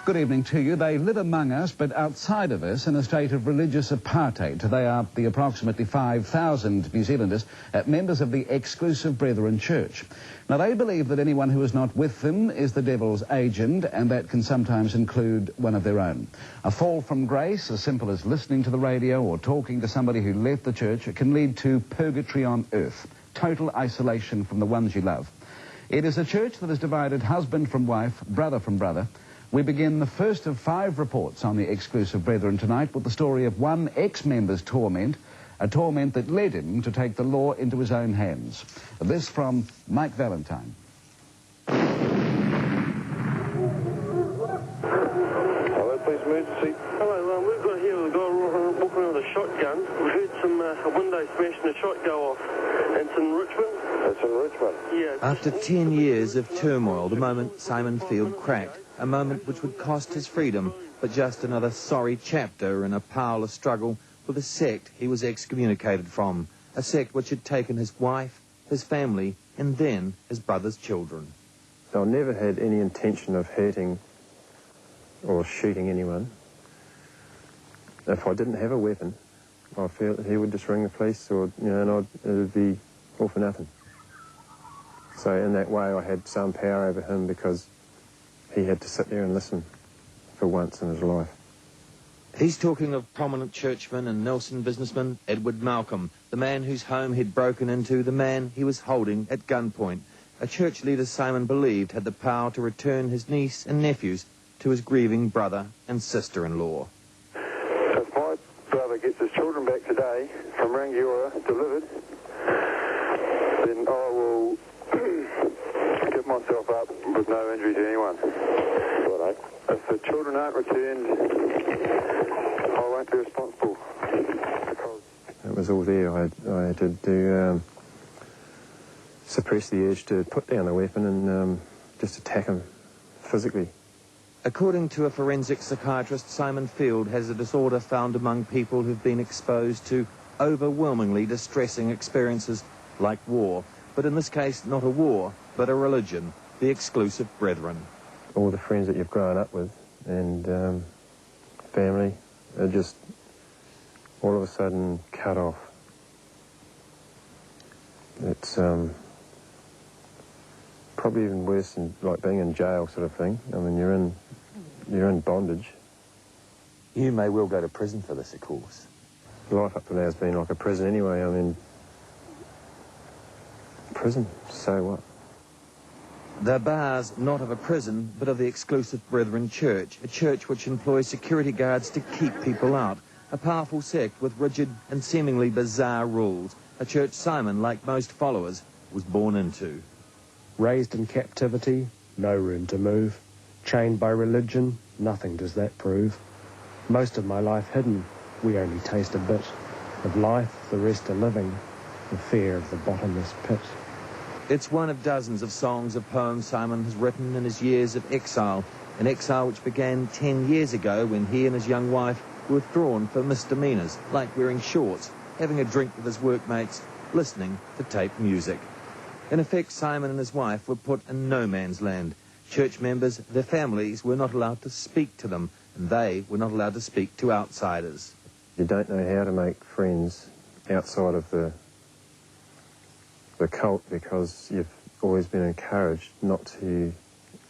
Good evening to you. They live among us, but outside of us in a state of religious apartheid. They are the approximately 5,000 New Zealanders, members of the Exclusive Brethren Church. Now, they believe that anyone who is not with them is the devil's agent, and that can sometimes include one of their own. A fall from grace, as simple as listening to the radio or talking to somebody who left the church, can lead to purgatory on earth, total isolation from the ones you love. It is a church that has divided husband from wife, brother from brother. We begin the first of 5 reports on the Exclusive Brethren tonight with the story of one ex-member's torment, a torment that led him to take the law into his own hands. This from Mike Valentine. Hello, police emergency. Hello, we've got here a guy walking around with a shotgun. We've heard a window smash and a shot go off. It's in Richmond. It's in Richmond? Yeah. After 10 years of turmoil, the moment Simon Field cracked, a moment which would cost his freedom, but just another sorry chapter in a powerless struggle with a sect he was excommunicated from, a sect which had taken his wife, his family, and then his brother's children. I never had any intention of hurting or shooting anyone. If I didn't have a weapon, I felt he would just ring the police, or, you know, and it would be all for nothing. So in that way I had some power over him because he had to sit there and listen for once in his life. He's talking of prominent churchman and Nelson businessman Edward Malcolm, the man whose home he'd broken into, the man he was holding at gunpoint, a church leader Simon believed had the power to return his niece and nephews to his grieving brother and sister-in-law. If my brother gets his children back today from Rangiora delivered, then I will give myself up with no injury to anyone. Right. If the children aren't returned, I won't be responsible. Because it was all there. I had to suppress the urge to put down the weapon and just attack him physically. According to a forensic psychiatrist, Simon Field has a disorder found among people who've been exposed to overwhelmingly distressing experiences like war, but in this case not a war, but a religion, the Exclusive Brethren. All the friends that you've grown up with and family are just all of a sudden cut off. It's probably even worse than like being in jail sort of thing. I mean, you're in bondage. You may well go to prison for this, of course. Life up to now has been like a prison anyway. I mean, prison, so what? The bars not of a prison, but of the Exclusive Brethren Church, a church which employs security guards to keep people out, a powerful sect with rigid and seemingly bizarre rules, a church Simon, like most followers, was born into. Raised in captivity, no room to move. Chained by religion, nothing does that prove. Most of my life hidden, we only taste a bit. Of life, the rest are living, the fear of the bottomless pit. It's one of dozens of songs and poems Simon has written in his years of exile, an exile which began 10 years ago when he and his young wife were withdrawn for misdemeanours, like wearing shorts, having a drink with his workmates, listening to tape music. In effect, Simon and his wife were put in no man's land. Church members, their families, were not allowed to speak to them, and they were not allowed to speak to outsiders. You don't know how to make friends outside of the cult because you've always been encouraged not to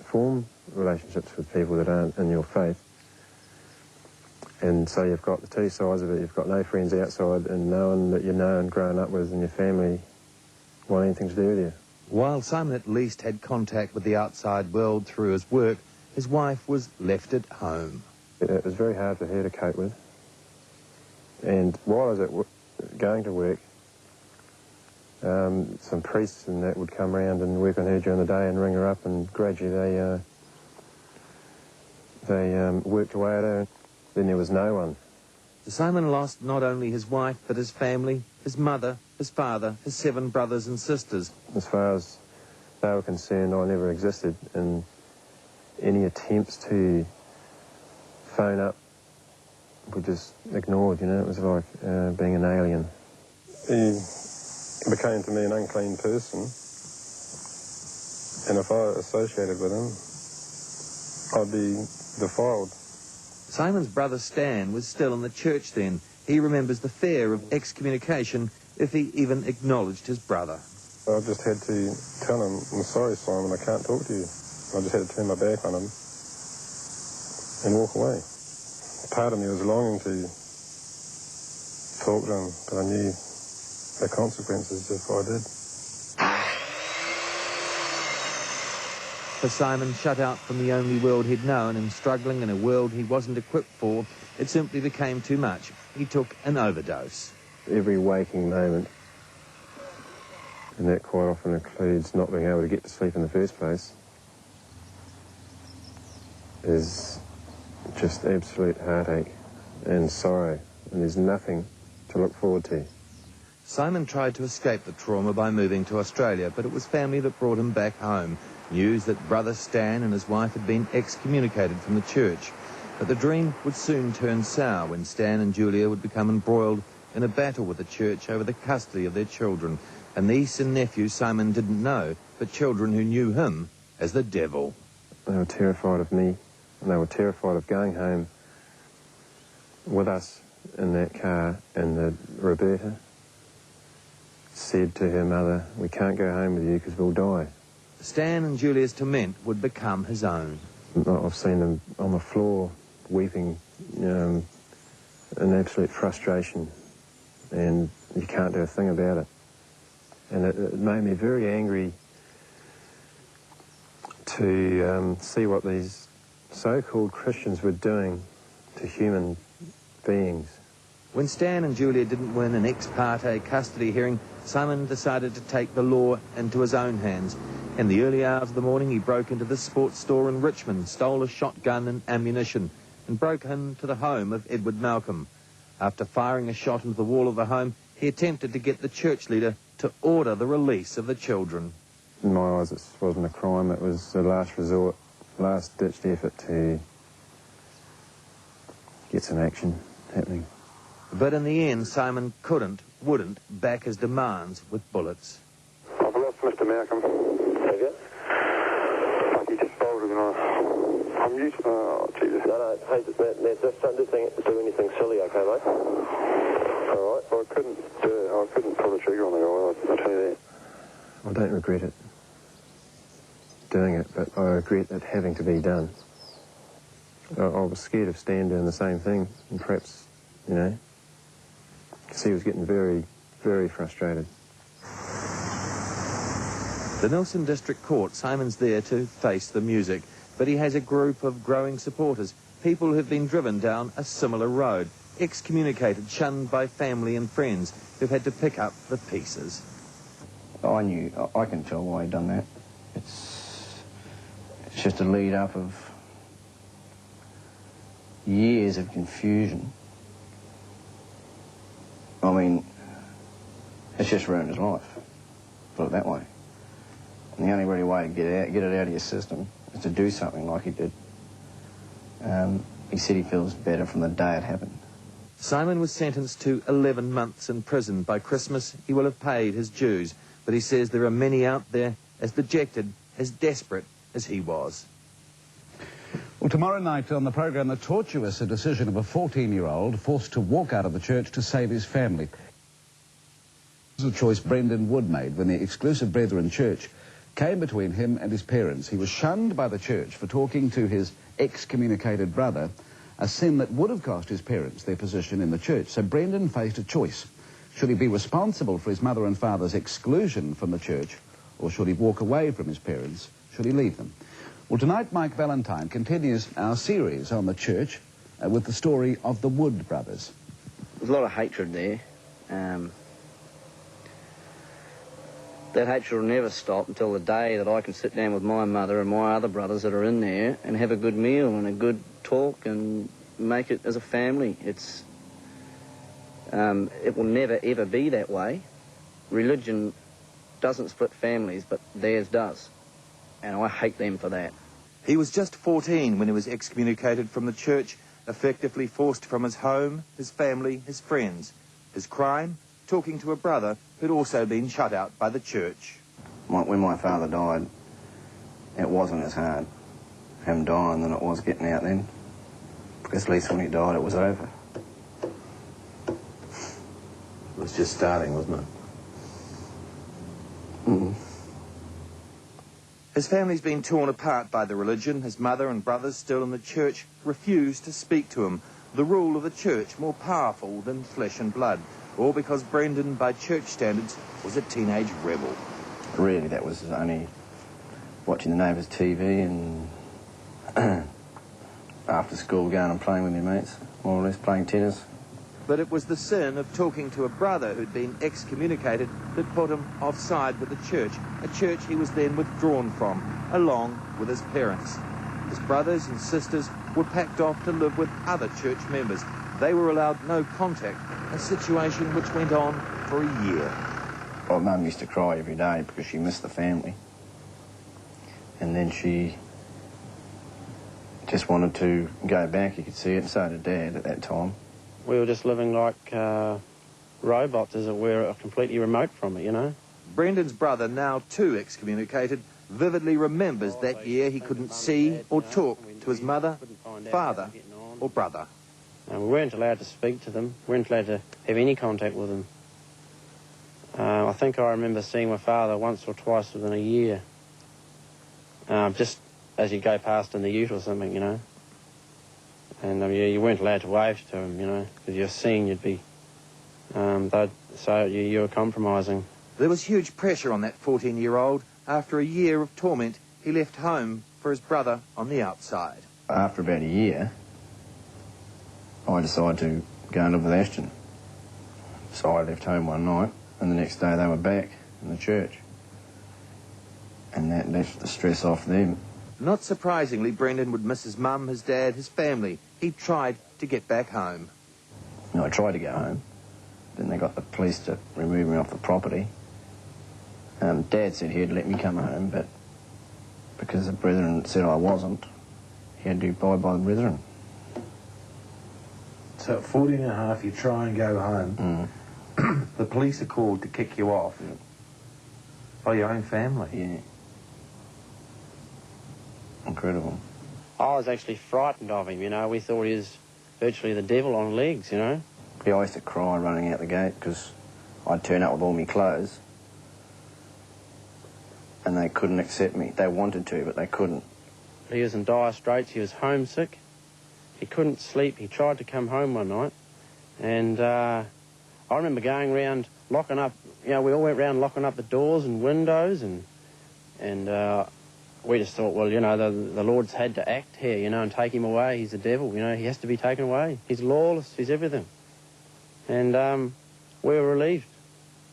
form relationships with people that aren't in your faith. And so you've got the two sides of it. You've got no friends outside and no one that you know and grown up with in your family want anything to do with you. While Simon at least had contact with the outside world through his work, his wife was left at home. It was very hard for her to cope with. And while I was going to work, some priests and that would come around and work on her during the day and ring her up, and gradually they worked away at her. Then there was no one. Simon lost not only his wife, but his family, his mother, his father, his 7 brothers and sisters. As far as they were concerned, I never existed, and any attempts to phone up were just ignored, you know. It was like being an alien. He became to me an unclean person, and if I associated with him, I'd be defiled. Simon's brother Stan was still in the church then. He remembers the fear of excommunication if he even acknowledged his brother. I just had to tell him, I'm sorry, Simon, I can't talk to you. I just had to turn my back on him and walk away. Part of me was longing to talk to him, but I knew the consequences if I did. For Simon, shut out from the only world he'd known and struggling in a world he wasn't equipped for, it simply became too much. He took an overdose. Every waking moment, and that quite often includes not being able to get to sleep in the first place, is just absolute heartache and sorrow, and there's nothing to look forward to. Simon tried to escape the trauma by moving to Australia, but it was family that brought him back home. News that brother Stan and his wife had been excommunicated from the church. But the dream would soon turn sour when Stan and Julia would become embroiled in a battle with the church over the custody of their children. A niece and nephew Simon didn't know, but children who knew him as the devil. They were terrified of me, and they were terrified of going home with us in that car, and Roberta said to her mother, "We can't go home with you because we'll die." Stan and Julia's torment would become his own. I've seen them on the floor weeping in absolute frustration, and you can't do a thing about it. And it made me very angry to see what these so-called Christians were doing to human beings. When Stan and Julia didn't win an ex parte custody hearing, Simon decided to take the law into his own hands. In the early hours of the morning, he broke into this sports store in Richmond, stole a shotgun and ammunition, and broke into the home of Edward Malcolm. After firing a shot into the wall of the home, he attempted to get the church leader to order the release of the children. In my eyes, it wasn't a crime. It was a last resort, last-ditched effort to get some action happening. But in the end, Simon wouldn't back his demands with bullets. I've lost Mr. Malcolm. Have you? He just folded and I'm used to... Oh, Jesus. No, hey, just don't do anything silly, okay, mate? All right, I couldn't pull the trigger on the guy, I'll tell you that. I don't regret it, doing it, but I regret it having to be done. I was scared of Stan doing the same thing, and perhaps, you know, because he was getting very, very frustrated. The Nelson District Court, Simon's there to face the music, but he has a group of growing supporters, people who've been driven down a similar road, excommunicated, shunned by family and friends, who've had to pick up the pieces. I can tell why he'd done that. It's just a lead up of years of confusion. I mean, it's just ruined his life, put it that way. And the only really way to get it out of your system is to do something like he did. He said he feels better from the day it happened. Simon was sentenced to 11 months in prison. By Christmas, he will have paid his dues, but he says there are many out there as dejected, as desperate as he was. Well, tomorrow night on the programme, The Tortuous, a decision of a 14-year-old forced to walk out of the church to save his family. This was a choice Brendan Wood made when the Exclusive Brethren Church came between him and his parents. He was shunned by the church for talking to his excommunicated brother, a sin that would have cost his parents their position in the church. So Brendan faced a choice. Should he be responsible for his mother and father's exclusion from the church, or should he walk away from his parents? Should he leave them? Well, tonight, Mike Valentine continues our series on the church with the story of the Wood brothers. There's a lot of hatred there. That hatred will never stop until the day that I can sit down with my mother and my other brothers that are in there and have a good meal and a good talk and make it as a family. It will never, ever be that way. Religion doesn't split families, but theirs does. And I hate them for that. He was just 14 when he was excommunicated from the church, effectively forced from his home, his family, his friends. His crime? Talking to a brother who'd also been shut out by the church. When my father died, it wasn't as hard. him dying than it was getting out then. Because at least when he died, it was over. It was just starting, wasn't it? Mm. His family's been torn apart by the religion. His mother and brothers, still in the church, refuse to speak to him. The rule of the church more powerful than flesh and blood. All because Brendan, by church standards, was a teenage rebel. Really, that was only watching the neighbours' TV and after school going and playing with your mates, more or less playing tennis. But it was the sin of talking to a brother who'd been excommunicated that put him offside with the church, a church he was then withdrawn from, along with his parents. His brothers and sisters were packed off to live with other church members. They were allowed no contact, a situation which went on for a year. Well, Mum used to cry every day because she missed the family. And then she just wanted to go back, you could see it, and so did Dad at that time. We were just living like robots, as it were, completely remote from it, you know. Brendan's brother, now too excommunicated, vividly remembers that year he couldn't see or talk to his mother, father or brother. And we weren't allowed to speak to them, we weren't allowed to have any contact with them. I think I remember seeing my father once or twice within a year, just as you go past in the ute or something, you know. And you weren't allowed to wave to him, you know, because you're seeing you'd be, so you were compromising. There was huge pressure on that 14-year-old. After a year of torment, he left home for his brother on the outside. After about a year, I decided to go and live with Ashton. So I left home one night, and the next day they were back in the church. And that left the stress off them. Not surprisingly, Brendan would miss his mum, his dad, his family. He tried to get back home. I tried to go home. Then they got the police to remove me off the property. Dad said he'd let me come home, but because the brethren said I wasn't, he had to abide by the brethren. So at 14 and a half, you try and go home. Mm. The police are called to kick you off. Yeah. By your own family. Yeah. Incredible. I was actually frightened of him, you know. We thought he was virtually the devil on legs, you know. Yeah, I used to cry running out the gate because I'd turn up with all my clothes and they couldn't accept me. They wanted to, but they couldn't. He was in dire straits. He was homesick. He couldn't sleep. He tried to come home one night. And I remember going around locking up, you know, we all went around locking up the doors and windows and we just thought, well, you know, the Lord's had to act here, you know, and take him away. He's the devil, you know, he has to be taken away. He's lawless, he's everything. And we were relieved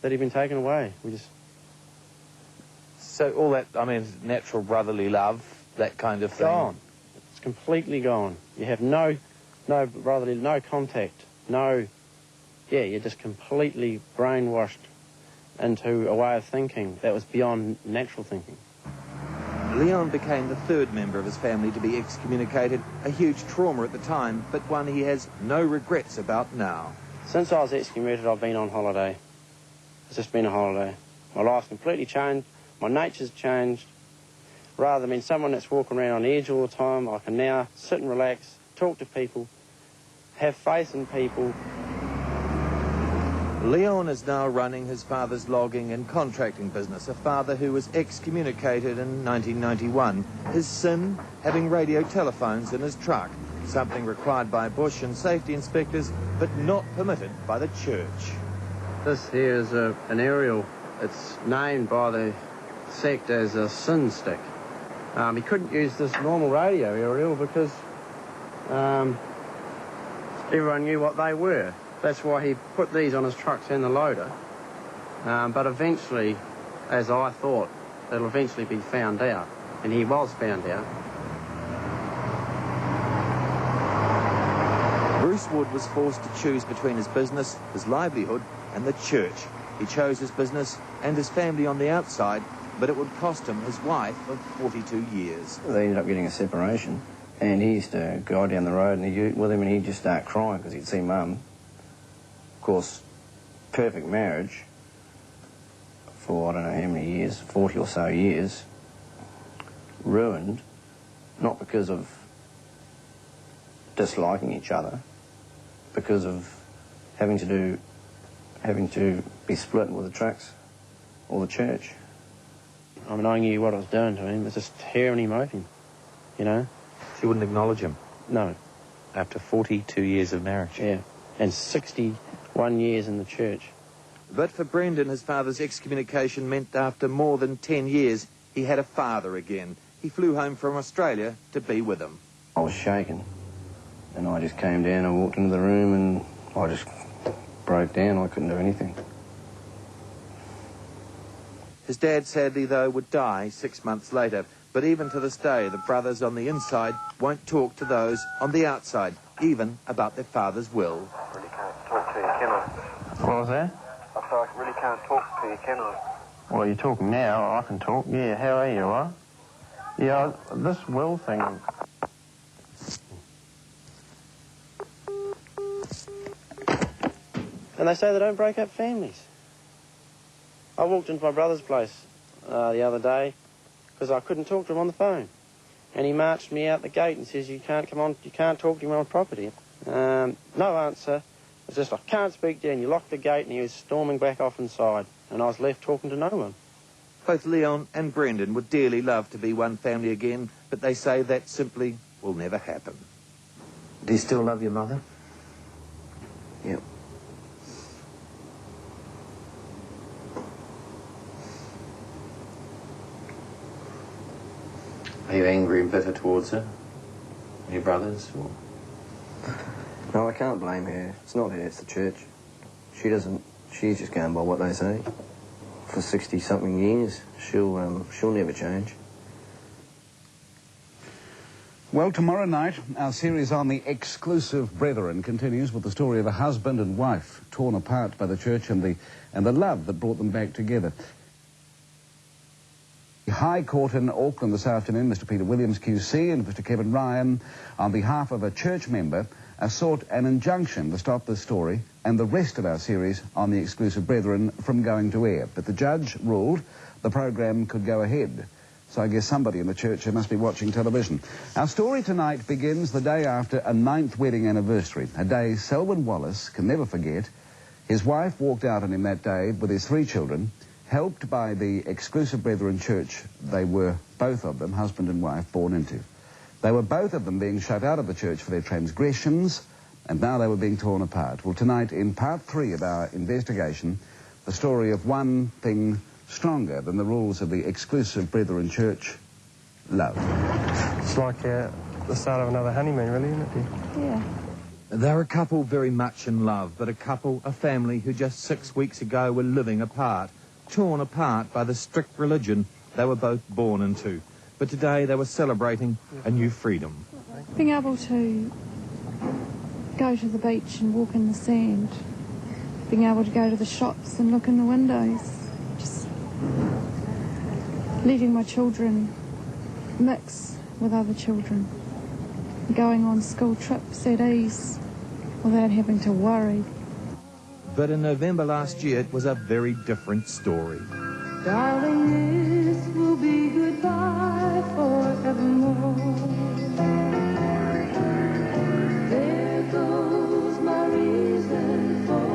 that he'd been taken away. We just... So all that, I mean, natural brotherly love, that kind of thing. Gone. It's completely gone. You have no brotherly, no contact, no... Yeah, you're just completely brainwashed into a way of thinking that was beyond natural thinking. Leon became the third member of his family to be excommunicated, a huge trauma at the time, but one he has no regrets about now. Since I was excommunicated, I've been on holiday. It's just been a holiday. My life's completely changed. My nature's changed. Rather than being someone that's walking around on edge all the time, I can now sit and relax, talk to people, have faith in people. Leon is now running his father's logging and contracting business, a father who was excommunicated in 1991. His sin, having radio telephones in his truck, something required by bush and safety inspectors, but not permitted by the church. This here is an aerial. It's named by the sect as a sin stick. He couldn't use this normal radio aerial because everyone knew what they were. That's why he put these on his trucks and the loader. But eventually, as I thought, it'll eventually be found out. And he was found out. Bruce Wood was forced to choose between his business, his livelihood, and the church. He chose his business and his family on the outside, but it would cost him his wife of 42 years. They ended up getting a separation, and he used to go down the road in the ute with him, and he'd just start crying because he'd see Mum. Of course, perfect marriage for I don't know how many years, 40 or so years, ruined not because of disliking each other, because of having to be split with the trucks or the church. I mean, I knew what I was doing to him. It was just hearing him open, you know. She wouldn't acknowledge him? No. After 42 years of marriage? Yeah, and 61 years in the church. But for Brendan, his father's excommunication meant after more than 10 years, he had a father again. He flew home from Australia to be with him. I was shaken, and I just came down, I walked into the room, and I just broke down. I couldn't do anything. His dad, sadly, though, would die 6 months later. But even to this day, the brothers on the inside won't talk to those on the outside, even about their father's will. I really can't talk to you, can I? What was that? I said I really can't talk to you, can I? Well, you're talking now. I can talk. Yeah, how are you, right? Yeah, this will thing... And they say they don't break up families. I walked into my brother's place the other day because I couldn't talk to him on the phone. And he marched me out the gate and says, you can't come on, you can't talk to him on property. No answer. It's just, I can't speak to you, and you locked the gate, and he was storming back off inside. And I was left talking to no one. Both Leon and Brendan would dearly love to be one family again, but they say that simply will never happen. Do you still love your mother? Yep. Are you angry and bitter towards her? Your brothers? Or... No, I can't blame her. It's not her, it's the church. She's just going by what they say. For 60-something years, she'll never change. Well, tomorrow night, our series on the exclusive brethren continues with the story of a husband and wife torn apart by the church and the love that brought them back together. The High Court in Auckland this afternoon, Mr. Peter Williams QC and Mr. Kevin Ryan, on behalf of a church member, sought an injunction to stop this story and the rest of our series on the exclusive brethren from going to air. But the judge ruled the program could go ahead. So I guess somebody in the church must be watching television. Our story tonight begins the day after a 9th wedding anniversary, a day Selwyn Wallace can never forget. His wife walked out on him that day with his 3 children, helped by the exclusive brethren church they were, both of them, husband and wife, born into. They were both of them being shut out of the church for their transgressions, and now they were being torn apart. Well, tonight, in part 3 of our investigation, the story of one thing stronger than the rules of the exclusive brethren church: love. It's like the start of another honeymoon, really, isn't it? Yeah. They're a couple very much in love, but a family who just 6 weeks ago were living apart, torn apart by the strict religion they were both born into. But today they were celebrating a new freedom. Being able to go to the beach and walk in the sand, being able to go to the shops and look in the windows, just letting my children mix with other children, going on school trips at ease without having to worry. But in November last year, it was a very different story. Darling, this will be goodbye forevermore. There goes my reason for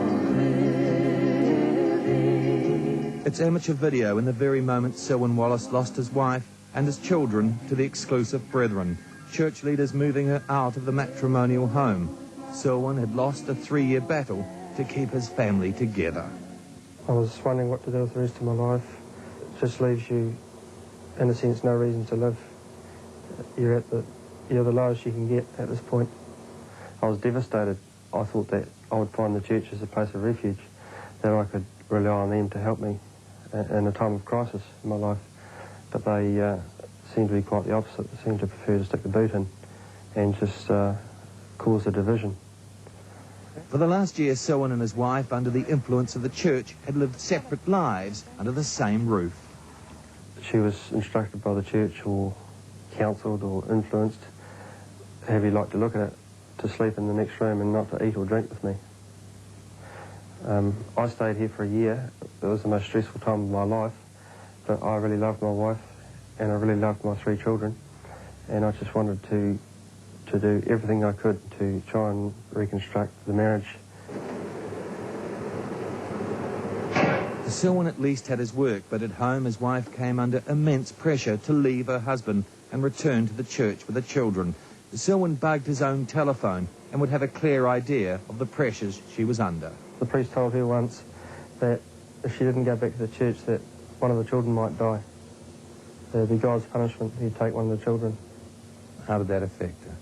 living. It's amateur video in the very moment Selwyn Wallace lost his wife and his children to the exclusive brethren, church leaders moving her out of the matrimonial home. Selwyn had lost a 3-year battle to keep his family together. I was wondering what to do with the rest of my life. It just leaves you, in a sense, no reason to live. You're the lowest you can get at this point. I was devastated. I thought that I would find the church as a place of refuge, that I could rely on them to help me in a time of crisis in my life. But they seem to be quite the opposite. They seem to prefer to stick the boot in and just cause a division. For the last year, Selwyn and his wife, under the influence of the church, had lived separate lives under the same roof. She was instructed by the church, or counselled or influenced, however you like to look at it, to sleep in the next room and not to eat or drink with me. I stayed here for a year. It was the most stressful time of my life, but I really loved my wife and I really loved my 3 children, and I just wanted to do everything I could to try and reconstruct the marriage. Selwyn at least had his work, but at home his wife came under immense pressure to leave her husband and return to the church with the children. Selwyn bugged his own telephone and would have a clear idea of the pressures she was under. The priest told her once that if she didn't go back to the church, that one of the children might die. There'd be God's punishment. He'd take one of the children. How did that affect her?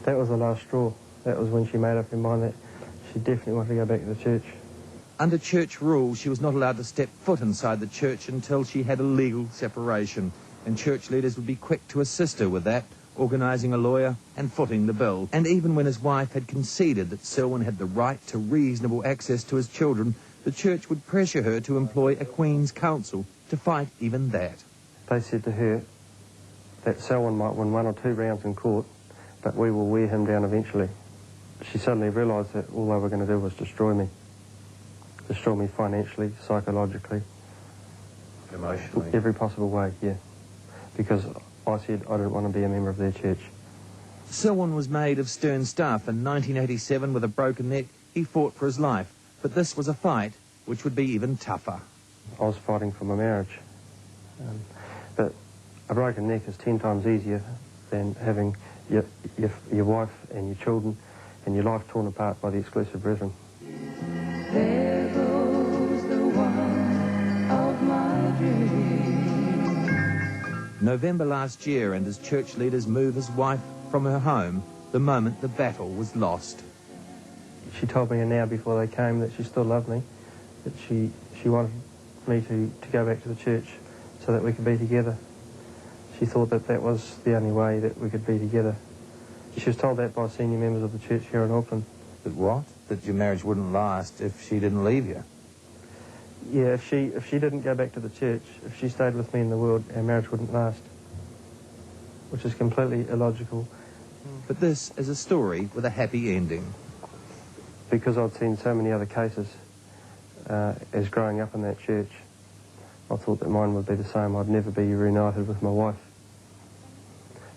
That was the last straw. That was when she made up her mind that she definitely wanted to go back to the church. Under church rules, she was not allowed to step foot inside the church until she had a legal separation, and church leaders would be quick to assist her with that, organising a lawyer and footing the bill. And even when his wife had conceded that Selwyn had the right to reasonable access to his children, the church would pressure her to employ a Queen's Counsel to fight even that. They said to her that Selwyn might win 1 or 2 rounds in court, but we will wear him down eventually. She suddenly realised that all they were going to do was destroy me. Destroy me financially, psychologically. Emotionally? Every possible way, yeah. Because I said I didn't want to be a member of their church. Selwyn was made of stern stuff. In 1987, with a broken neck, he fought for his life. But this was a fight which would be even tougher. I was fighting for my marriage. But a broken neck is 10 times easier than having your wife and your children and your life torn apart by the exclusive brethren. There goes the one of my dreams. November last year, and as church leaders move his wife from her home, the moment the battle was lost. She told me an hour before they came that she still loved me, that she wanted me to go back to the church so that we could be together. She thought that that was the only way that we could be together. She was told that by senior members of the church here in Auckland. That what? That your marriage wouldn't last if she didn't leave you? Yeah, if she didn't go back to the church, if she stayed with me in the world, our marriage wouldn't last. Which is completely illogical. But this is a story with a happy ending. Because I'd seen so many other cases as growing up in that church, I thought that mine would be the same. I'd never be reunited with my wife.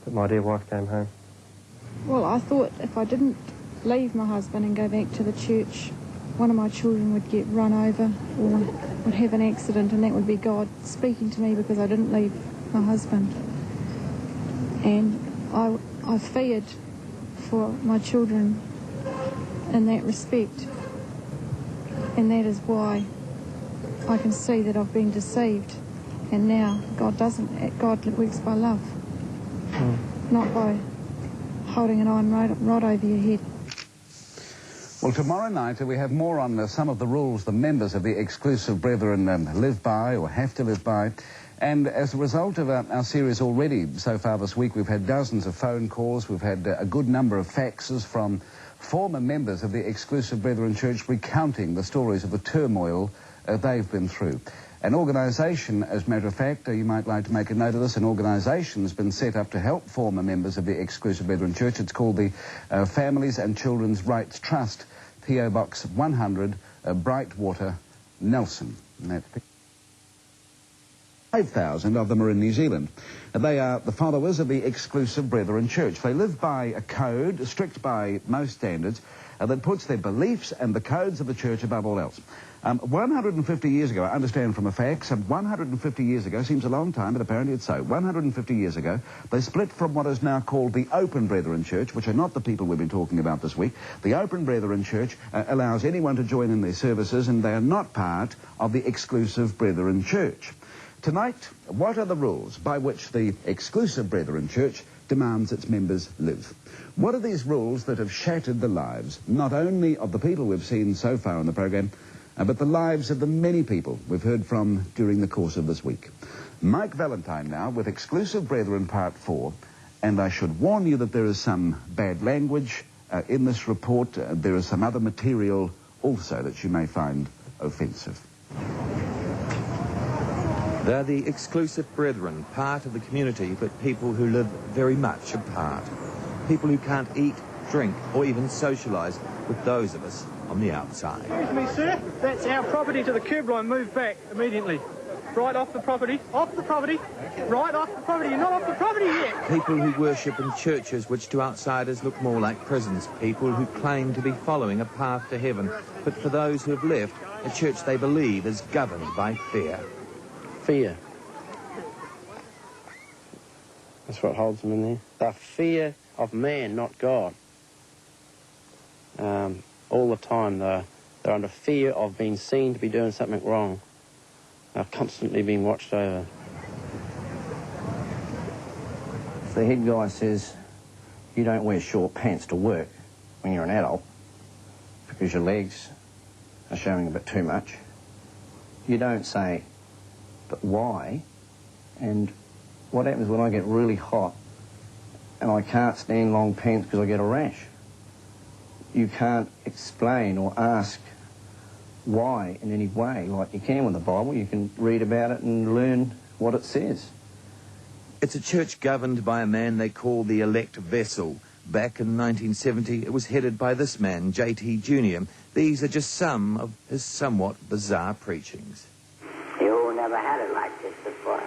But my dear wife came home. Well, I thought if I didn't leave my husband and go back to the church, one of my children would get run over or would have an accident, and that would be God speaking to me because I didn't leave my husband. And I feared for my children in that respect, and that is why I can see that I've been deceived, and now God works by love, not by holding an iron rod over your head. Well, tomorrow night we have more on some of the rules the members of the exclusive brethren live by or have to live by. And as a result of our series already so far this week, we've had dozens of phone calls, we've had a good number of faxes from former members of the exclusive brethren church recounting the stories of the turmoil they've been through. An organisation, as a matter of fact, you might like to make a note of this, an organisation has been set up to help former members of the exclusive brethren church. It's called the Families and Children's Rights Trust, P.O. Box 100, Brightwater, Nelson. And that's 5,000 of them are in New Zealand. They are the followers of the exclusive brethren church. They live by a code, strict by most standards, that puts their beliefs and the codes of the church above all else. 150 years ago, I understand from a fax, 150 years ago, seems a long time, but apparently it's so. 150 years ago, they split from what is now called the Open Brethren Church, which are not the people we've been talking about this week. The Open Brethren Church allows anyone to join in their services, and they are not part of the exclusive Brethren Church. Tonight, what are the rules by which the exclusive Brethren Church demands its members live? What are these rules that have shattered the lives, not only of the people we've seen so far on the programme, but the lives of the many people we've heard from during the course of this week? Mike Valentine now with Exclusive Brethren Part 4, and I should warn you that there is some bad language in this report. There is some other material also that you may find offensive. They're the exclusive brethren, part of the community, but people who live very much apart. People who can't eat, drink, or even socialise with those of us on the outside. Excuse me, sir. That's our property to the curb line. Move back immediately. Right off the property. Off the property. Right off the property. You're not off the property yet. People who worship in churches which to outsiders look more like prisons. People who claim to be following a path to heaven. But for those who have left, a church they believe is governed by fear. Fear. That's what holds them in there. The fear of man, not God. All the time they're under fear of being seen to be doing something wrong. They're constantly being watched over. If the head guy says you don't wear short pants to work when you're an adult because your legs are showing a bit too much, you don't say, but why? And what happens when I get really hot and I can't stand long pants because I get a rash? You can't explain or ask why in any way like you can with the Bible. You can read about it and learn what it says. It's a church governed by a man they call the elect vessel. Back in 1970, it was headed by this man, J.T. Jr. These are just some of his somewhat bizarre preachings. You never had it like this before.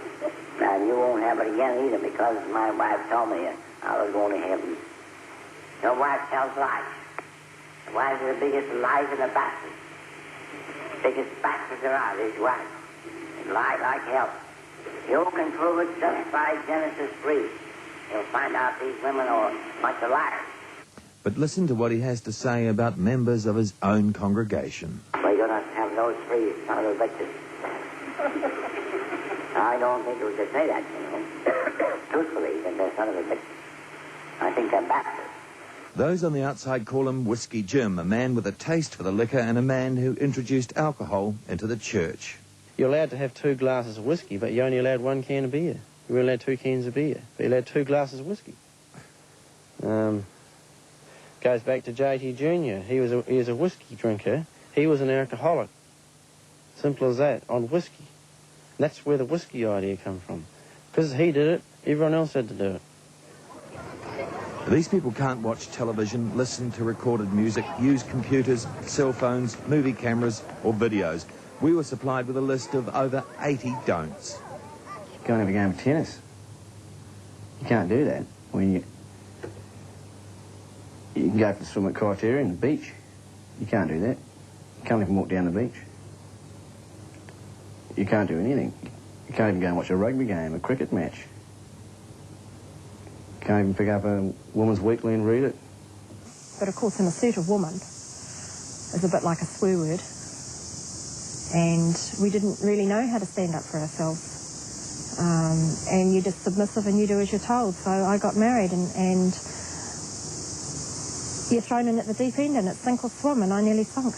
And you won't have it again either, because my wife told me I was going to heaven. Your wife tells lies. The wife is the biggest lies in the bastards. Biggest bastards there are, these wives. They lie like hell. You can prove it just by Genesis 3. You'll find out these women are like the liars. But listen to what he has to say about members of his own congregation. We're going to have those three son of a bitches. I don't think we could say that, you know. Truthfully, that they're son of a bitches. I think they're bastards. Those on the outside call him Whiskey Jim, a man with a taste for the liquor and a man who introduced alcohol into the church. You're allowed to have 2 glasses of whiskey, but you're only allowed 1 can of beer. You were allowed 2 cans of beer, but you're allowed 2 glasses of whiskey. Goes back to J.T. Jr. He was a whiskey drinker. He was an alcoholic. Simple as that, on whiskey. And that's where the whiskey idea comes from. Because he did it, everyone else had to do it. These people can't watch television, listen to recorded music, use computers, cell phones, movie cameras or videos. We were supplied with a list of over 80 don'ts. Go and have a game of tennis. You can't do that when you can go for the swim at Criterion, the beach. You can't do that. You can't even walk down the beach. You can't do anything. You can't even go and watch a rugby game, a cricket match. You can't even pick up a Woman's Weekly and read it. But of course an assertive woman is a bit like a swear word. And we didn't really know how to stand up for ourselves. And you're just submissive and you do as you're told. So I got married and you're thrown in at the deep end and it's sink or swim, and I nearly sunk.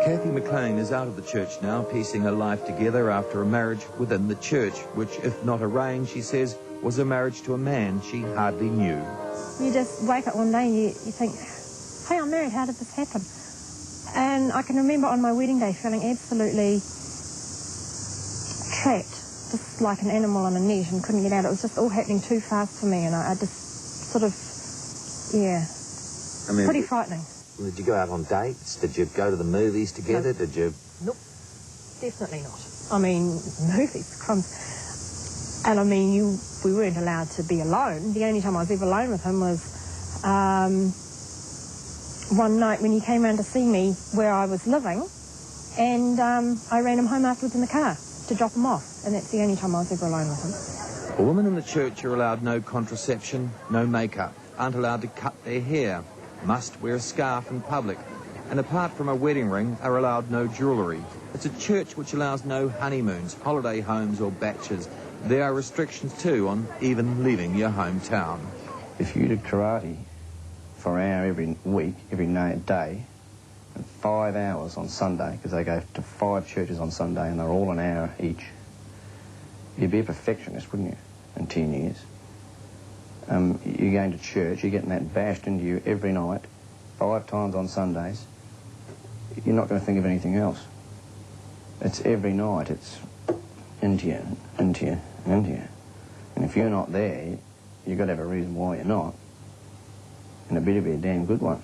Kathy McLean is out of the church now, piecing her life together after a marriage within the church, which, if not arranged, she says, was a marriage to a man she hardly knew. You just wake up one day and you think, hey, I'm married, how did this happen? And I can remember on my wedding day feeling absolutely trapped, just like an animal on a net, and couldn't get out. It was just all happening too fast for me, and I just sort of, yeah, pretty frightening. Did you go out on dates? Did you go to the movies together? No. Did you? Nope, definitely not. I mean, movies, crumbs. And I mean, we weren't allowed to be alone. The only time I was ever alone with him was one night when he came round to see me where I was living, and I ran him home afterwards in the car to drop him off, and that's the only time I was ever alone with him. Women in the church are allowed no contraception, no makeup, aren't allowed to cut their hair, must wear a scarf in public, and apart from a wedding ring, are allowed no jewellery. It's a church which allows no honeymoons, holiday homes or bachelors. There are restrictions too on even leaving your hometown. If you did karate for an hour every week, every day, and 5 hours on Sunday, because they go to 5 churches on Sunday and they're all an hour each, you'd be a perfectionist, wouldn't you, in 10 years? You're going to church, you're getting that bashed into you every night, 5 times on Sundays. You're not going to think of anything else. It's every night, it's into you, into you, into you. And if you're not there, you've got to have a reason why you're not. And it better be a damn good one.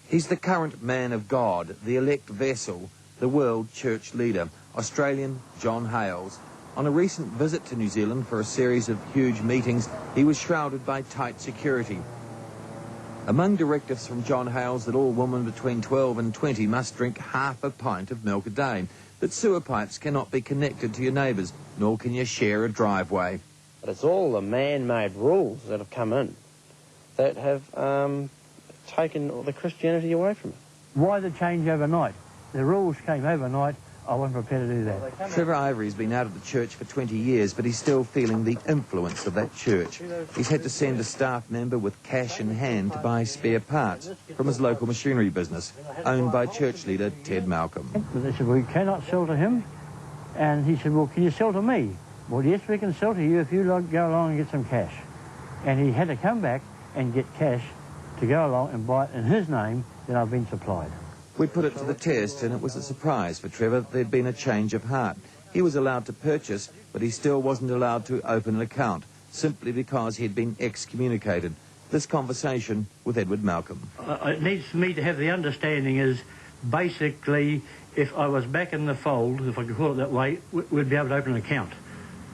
He's the current man of God, the elect vessel, the world church leader, Australian John Hales. On a recent visit to New Zealand for a series of huge meetings, he was shrouded by tight security. Among directives from John Hales that all women between 12 and 20 must drink half a pint of milk a day, that sewer pipes cannot be connected to your neighbours, nor can you share a driveway. But it's all the man-made rules that have come in that have taken the Christianity away from it. Why the change overnight? The rules came overnight. I wasn't prepared to do that. Trevor Ivory's been out of the church for 20 years, but he's still feeling the influence of that church. He's had to send a staff member with cash in hand to buy spare parts from his local machinery business, owned by church leader Ted Malcolm. But they said, well, you cannot sell to him. And he said, well, can you sell to me? Well, yes, we can sell to you if you go along and get some cash. And he had to come back and get cash to go along and buy it in his name that I've been supplied. We put it to the test, and it was a surprise for Trevor. There'd been a change of heart. He was allowed to purchase, but he still wasn't allowed to open an account, simply because he'd been excommunicated. This conversation with Edward Malcolm. It needs for me to have the understanding is, basically, if I was back in the fold, if I could call it that way, we'd be able to open an account.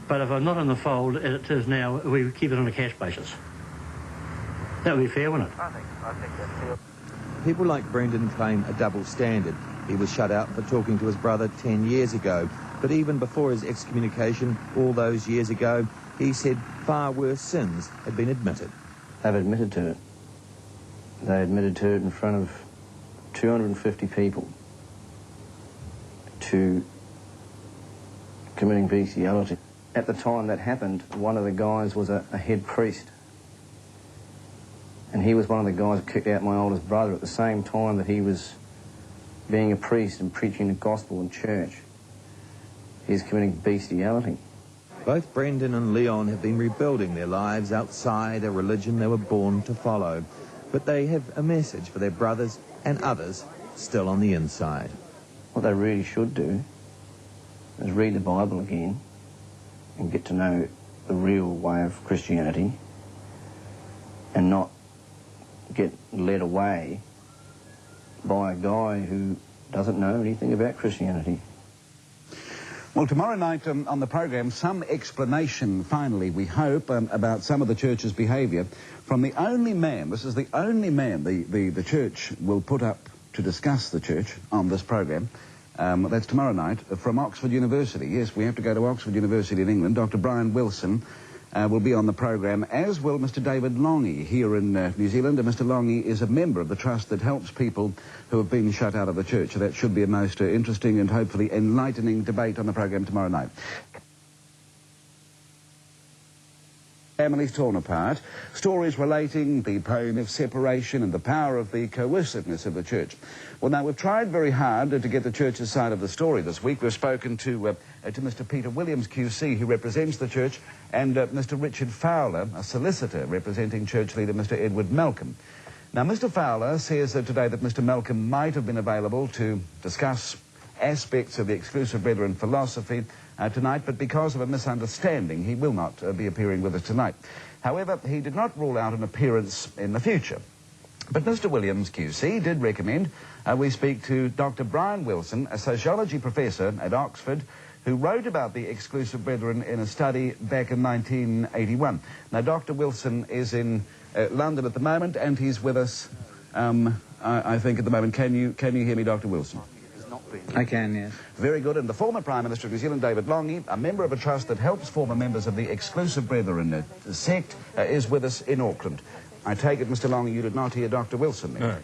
But if I'm not in the fold, as it is now, we would keep it on a cash basis. That would be fair, wouldn't it? I think that's fair. People like Brendan claim a double standard. He was shut out for talking to his brother 10 years ago. But even before his excommunication, all those years ago, he said far worse sins had been admitted. They've admitted to it. They admitted to it in front of 250 people to committing bestiality. At the time that happened, one of the guys was a head priest. And he was one of the guys who kicked out my oldest brother at the same time that he was being a priest and preaching the gospel in church. He's committing bestiality. Both Brendan and Leon have been rebuilding their lives outside a religion they were born to follow. But they have a message for their brothers and others still on the inside. What they really should do is read the Bible again and get to know the real way of Christianity and not get led away by a guy who doesn't know anything about Christianity. Well, tomorrow night on the programme, some explanation, finally, we hope, about some of the church's behaviour from the only man, this is the only man the church will put up to discuss the church on this programme. That's tomorrow night from Oxford University. Yes, we have to go to Oxford University in England. Dr. Brian Wilson will be on the programme, as will Mr. David Longy here in New Zealand. And Mr. Longy is a member of the trust that helps people who have been shut out of the church. So that should be a most interesting and hopefully enlightening debate on the programme tomorrow night. Families torn apart, stories relating the pain of separation and the power of the coerciveness of the church. Well, now, we've tried very hard to get the church's side of the story this week. We've spoken to Mr. Peter Williams, QC, who represents the church, and Mr. Richard Fowler, a solicitor representing church leader Mr. Edward Malcolm. Now, Mr. Fowler says today that Mr. Malcolm might have been available to discuss aspects of the Exclusive Brethren philosophy tonight, but because of a misunderstanding, he will not be appearing with us tonight. However, he did not rule out an appearance in the future. But Mr. Williams, QC, did recommend we speak to Dr. Brian Wilson, a sociology professor at Oxford, who wrote about the Exclusive Brethren in a study back in 1981. Now, Dr. Wilson is in London at the moment, and he's with us, I think, at the moment. Can you hear me, Dr. Wilson? I can, yes. Very good. And the former Prime Minister of New Zealand, David Longy, a member of a trust that helps former members of the Exclusive Brethren sect, is with us in Auckland. I take it, Mr. Longy, you did not hear Dr. Wilson then? No.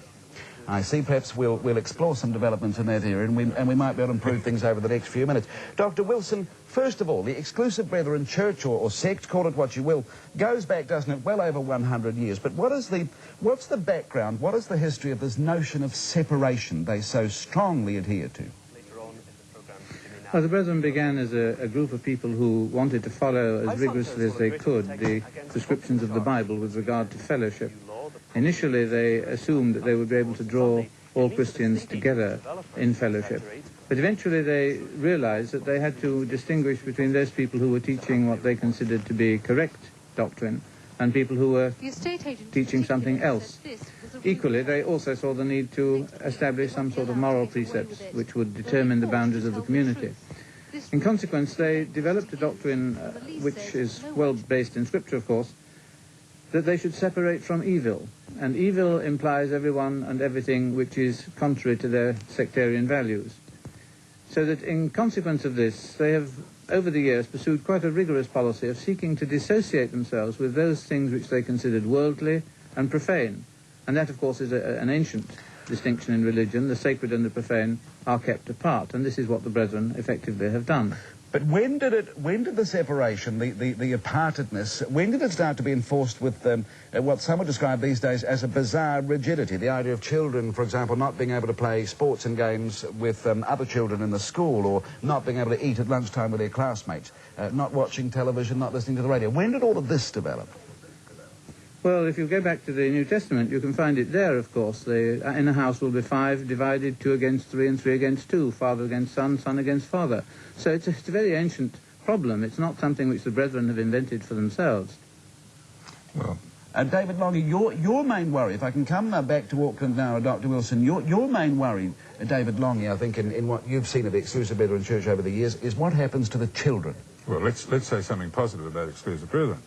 I see. Perhaps we'll explore some developments in that area, and we might be able to improve things over the next few minutes. Dr. Wilson, first of all, the Exclusive Brethren church or sect, call it what you will, goes back, doesn't it, well over 100 years. But what's the background, what is the history of this notion of separation they so strongly adhere to? Well, the Brethren began as a group of people who wanted to follow as rigorously as they could the prescriptions of the Bible with regard to fellowship. Initially, they assumed that they would be able to draw all Christians together in fellowship. But eventually they realized that they had to distinguish between those people who were teaching what they considered to be correct doctrine and people who were teaching something else. Equally, they also saw the need to establish some sort of moral precepts which would determine the boundaries of the community. In consequence, they developed a doctrine which is well based in Scripture, of course, that they should separate from evil. And evil implies everyone and everything which is contrary to their sectarian values. So that in consequence of this, they have, over the years, pursued quite a rigorous policy of seeking to dissociate themselves with those things which they considered worldly and profane. And that, of course, is an ancient distinction in religion. The sacred and the profane are kept apart, and this is what the Brethren effectively have done. But when did the separation, the apartedness, when did it start to be enforced with what some would describe these days as a bizarre rigidity? The idea of children, for example, not being able to play sports and games with other children in the school, or not being able to eat at lunchtime with their classmates, not watching television, not listening to the radio. When did all of this develop? Well, if you go back to the New Testament, you can find it there, of course. In a house will be 5 divided, 2 against 3 and 3 against 2, father against son, son against father. So it's a very ancient problem. It's not something which the Brethren have invented for themselves. Well, David Longy, your main worry, if I can come back to Auckland now, Dr. Wilson, your main worry, David Longy, I think, in what you've seen of the Exclusive Brethren Church over the years, is what happens to the children. Well, let's say something positive about Exclusive Brethren.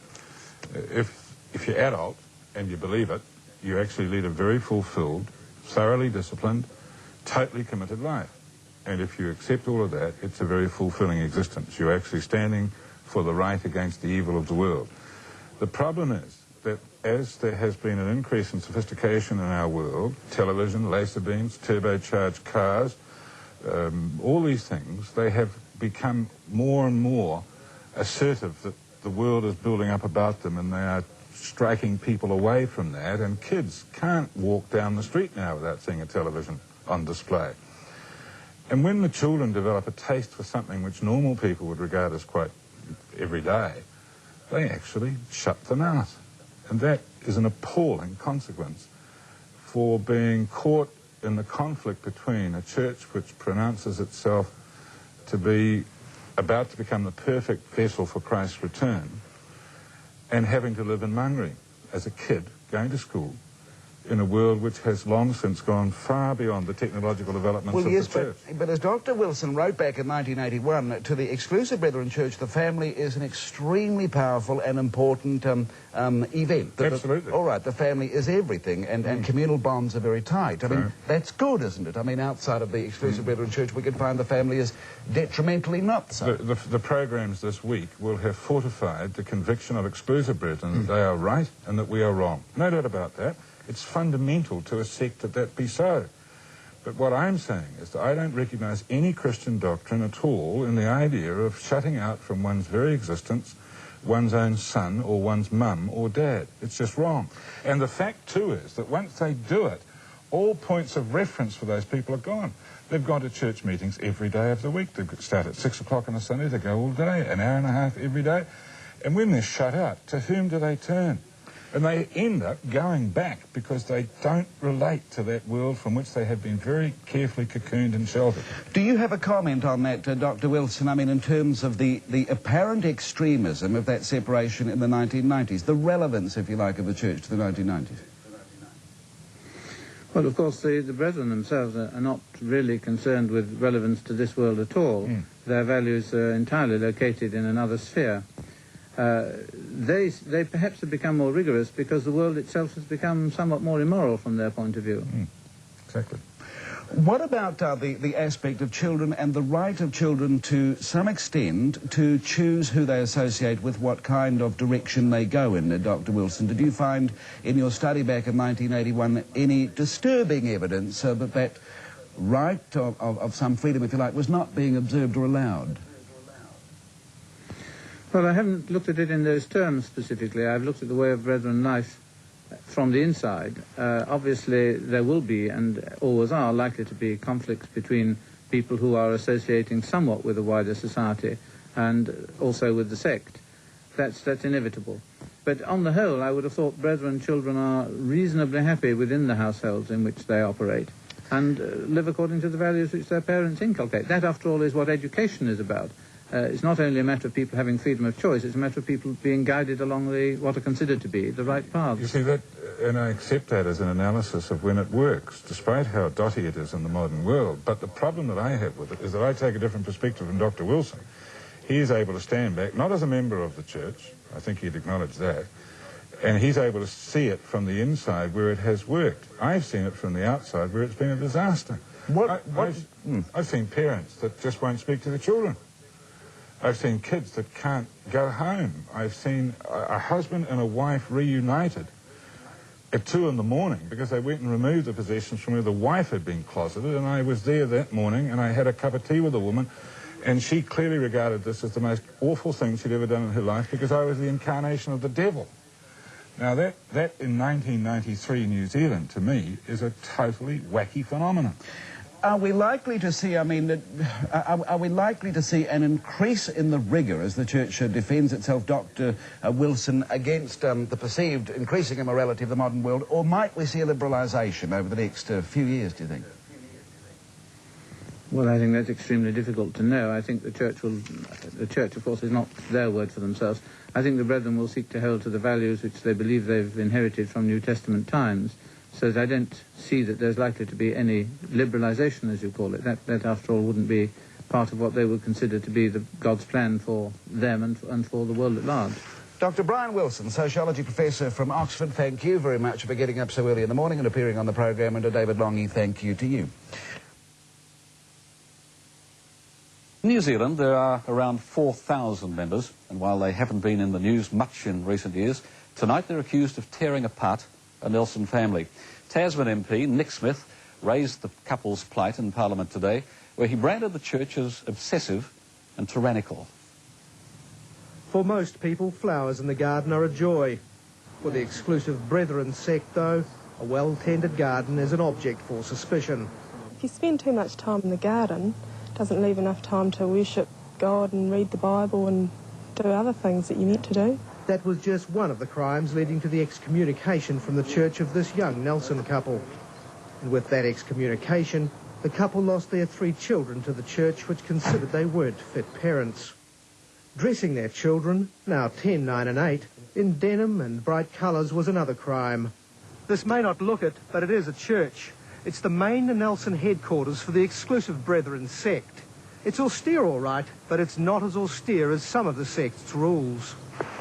If you're adult and you believe it, you actually lead a very fulfilled, thoroughly disciplined, totally committed life. And if you accept all of that, it's a very fulfilling existence. You're actually standing for the right against the evil of the world. The problem is that as there has been an increase in sophistication in our world, television, laser beams, turbocharged cars, all these things, they have become more and more assertive that the world is building up about them, and they are striking people away from that, and kids can't walk down the street now without seeing a television on display. And when the children develop a taste for something which normal people would regard as quite everyday, they actually shut them out. And that is an appalling consequence for being caught in the conflict between a church which pronounces itself to be about to become the perfect vessel for Christ's return, and having to live in Mangere as a kid, going to school, in a world which has long since gone far beyond the technological developments of the church. But as Dr. Wilson wrote back in 1981, to the Exclusive Brethren Church, the family is an extremely powerful and important event. Absolutely. All right, the family is everything, and communal bonds are very tight. I mean, that's good, isn't it? I mean, outside of the Exclusive Brethren Church, we can find the family is detrimentally not so. The programs this week will have fortified the conviction of Exclusive Brethren that they are right and that we are wrong. No doubt about that. It's fundamental to a sect that that be so. But what I'm saying is that I don't recognise any Christian doctrine at all in the idea of shutting out from one's very existence one's own son or one's mum or dad. It's just wrong. And the fact, too, is that once they do it, all points of reference for those people are gone. They've gone to church meetings every day of the week. They start at 6 o'clock on a Sunday. They go all day, an hour and a half every day. And when they're shut out, to whom do they turn? And they end up going back because they don't relate to that world from which they have been very carefully cocooned and sheltered. Do you have a comment on that, Dr. Wilson? I mean, in terms of the apparent extremism of that separation in the 1990s, the relevance, if you like, of the church to the 1990s? Well, of course, the Brethren themselves are not really concerned with relevance to this world at all. Their values are entirely located in another sphere. They perhaps have become more rigorous because the world itself has become somewhat more immoral from their point of view. Exactly. What about the aspect of children and the right of children to some extent to choose who they associate with, what kind of direction they go in, Dr. Wilson? Did you find in your study back in 1981 any disturbing evidence that that right of some freedom, if you like, was not being observed or allowed? Well, I haven't looked at it in those terms specifically. I've looked at the way of Brethren life from the inside. Obviously, there will be, and always are, likely to be conflicts between people who are associating somewhat with a wider society and also with the sect. That's inevitable. But on the whole, I would have thought Brethren children are reasonably happy within the households in which they operate. and live according to the values which their parents inculcate. That, after all, is what education is about. It's not only a matter of people having freedom of choice, it's a matter of people being guided along what are considered to be the right paths. You see, that, and I accept that as an analysis of when it works, despite how dotty it is in the modern world. But the problem that I have with it is that I take a different perspective from Dr. Wilson. He is able to stand back, not as a member of the church, I think he'd acknowledge that, and he's able to see it from the inside where it has worked. I've seen it from the outside where it's been a disaster. I've seen parents that just won't speak to their children. I've seen kids that can't go home. I've seen a husband and a wife reunited at 2 in the morning because they went and removed the possessions from where the wife had been closeted, and I was there that morning and I had a cup of tea with a woman, and she clearly regarded this as the most awful thing she'd ever done in her life because I was the incarnation of the devil. Now that in 1993 New Zealand, to me, is a totally wacky phenomenon. Are we likely to see, are we likely to see an increase in the rigour as the Church defends itself, Dr. Wilson, against the perceived increasing immorality of the modern world, or might we see a liberalisation over the next few years, do you think? Well, I think that's extremely difficult to know. I think the Church, of course, is not their word for themselves. I think the Brethren will seek to hold to the values which they believe they've inherited from New Testament times, so that I don't see that there's likely to be any liberalisation, as you call it. That, after all, wouldn't be part of what they would consider to be God's plan for them and for the world at large. Dr. Brian Wilson, Sociology Professor from Oxford, thank you very much for getting up so early in the morning and appearing on the programme, and to David Longy, thank you to you. In New Zealand, there are around 4,000 members, and while they haven't been in the news much in recent years, tonight they're accused of tearing apart a Nelson family. Tasman MP Nick Smith raised the couple's plight in Parliament today, where he branded the church as obsessive and tyrannical. For most people, flowers in the garden are a joy. For the exclusive Brethren sect, though, a well-tended garden is an object for suspicion. If you spend too much time in the garden, it doesn't leave enough time to worship God and read the Bible and do other things that you're meant to do. That was just one of the crimes leading to the excommunication from the church of this young Nelson couple. And with that excommunication, the couple lost their 3 children to the church, which considered they weren't fit parents. Dressing their children, now 10, 9 and 8, in denim and bright colours was another crime. This may not look it, but it is a church. It's the main Nelson headquarters for the exclusive Brethren sect. It's austere, all right, but it's not as austere as some of the sect's rules.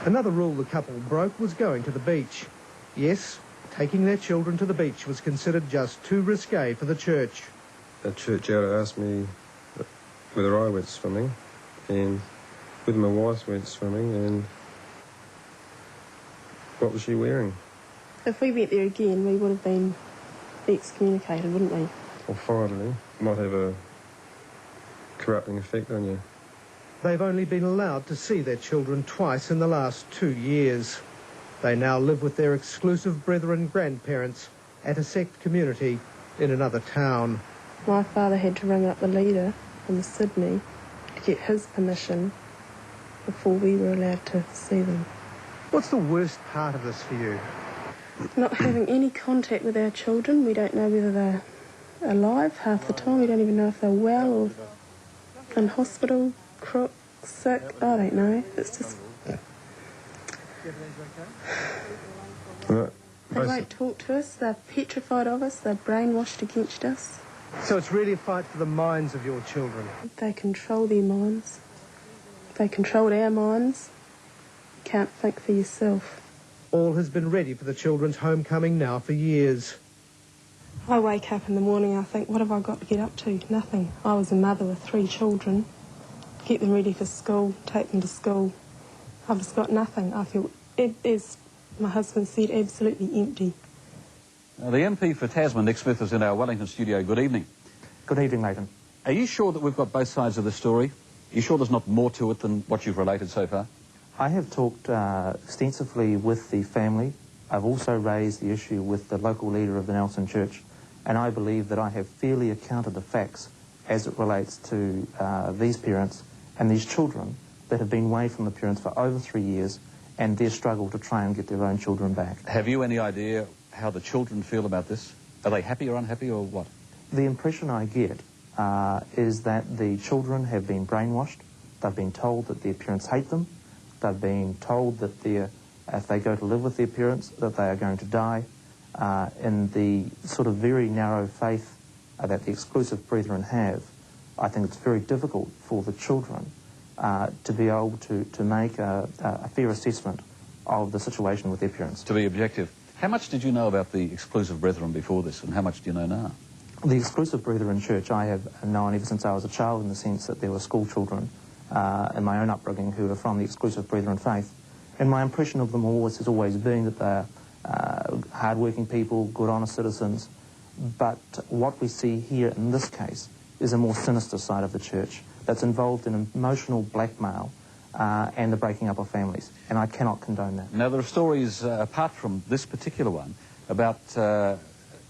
Another rule the couple broke was going to the beach. Yes, taking their children to the beach was considered just too risque for the church. The church elder asked me whether I went swimming, and whether my wife went swimming, and what was she wearing. If we went there again, we would have been excommunicated, wouldn't we? Well, finally, might have a corrupting effect on you. They've only been allowed to see their children twice in the last 2 years. They now live with their exclusive Brethren grandparents at a sect community in another town. My father had to ring up the leader from Sydney to get his permission before we were allowed to see them. What's the worst part of this for you? Not having any contact with our children. We don't know whether they're alive half the time. We don't even know if they're well or in hospital, crook, sick. I don't know. It's just... They won't talk to us. They're petrified of us. They're brainwashed against us. So it's really a fight for the minds of your children. They control their minds. If they controlled our minds, you can't think for yourself. All has been ready for the children's homecoming now for years. I wake up in the morning, I think, what have I got to get up to? Nothing. I was a mother with 3 children. Get them ready for school, take them to school. I've just got nothing. I feel, as my husband said, absolutely empty. The MP for Tasman, Nick Smith, is in our Wellington studio. Good evening. Good evening, Nathan. Are you sure that we've got both sides of the story? Are you sure there's not more to it than what you've related so far? I have talked extensively with the family. I've also raised the issue with the local leader of the Nelson Church, and I believe that I have fairly accounted the facts as it relates to these parents and these children that have been away from the parents for over 3 years and their struggle to try and get their own children back. Have you any idea how the children feel about this? Are they happy or unhappy or what? The impression I get is that the children have been brainwashed. They've been told that their parents hate them. They've been told that if they go to live with their parents, that they are going to die. In the sort of very narrow faith that the exclusive brethren have, I think it's very difficult for the children to be able to make a fair assessment of the situation with their parents. To be objective, how much did you know about the exclusive brethren before this, and how much do you know now? The exclusive brethren church I have known ever since I was a child, in the sense that there were school children in my own upbringing who were from the exclusive brethren faith. And my impression of them has always been that they're hard-working people, good, honest citizens. But what we see here in this case is a more sinister side of the church that's involved in emotional blackmail and the breaking up of families. And I cannot condone that. Now, there are stories, apart from this particular one, about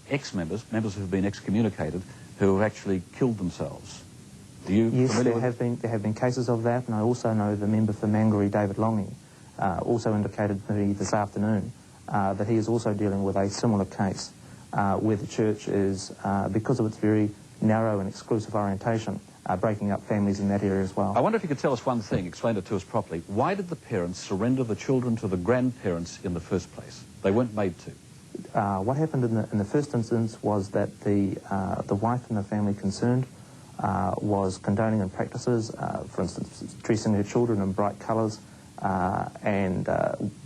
ex-members, members who have been excommunicated, who have actually killed themselves. Do you Yes, there have been cases of that, and I also know the member for Mangere, David Longy, also indicated to me this afternoon that he is also dealing with a similar case where the church is, because of its very narrow and exclusive orientation, breaking up families in that area as well. I wonder if you could tell us one thing, explain it to us properly. Why did the parents surrender the children to the grandparents in the first place? They weren't made to. What happened in the first instance was that the wife and the family concerned was condoning in practices, for instance, dressing her children in bright colours and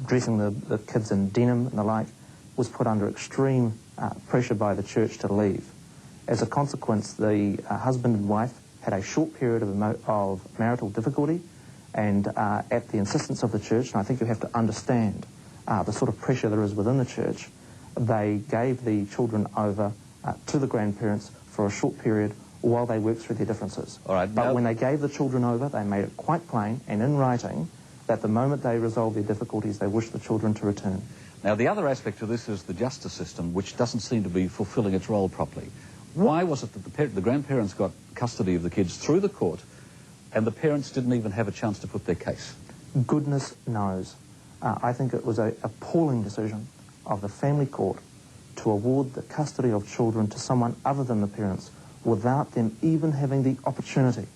dressing the kids in denim and the like, was put under extreme pressure by the church to leave. As a consequence, the husband and wife had a short period of marital difficulty, and at the insistence of the church, and I think you have to understand the sort of pressure there is within the church, they gave the children over to the grandparents for a short period while they worked through their differences. All right, but when they gave the children over, they made it quite plain and in writing that the moment they resolved their difficulties, they wished the children to return. Now, the other aspect of this is the justice system, which doesn't seem to be fulfilling its role properly. Why was it that the grandparents got custody of the kids through the court and the parents didn't even have a chance to put their case? Goodness knows. I think it was an appalling decision of the family court to award the custody of children to someone other than the parents without them even having the opportunity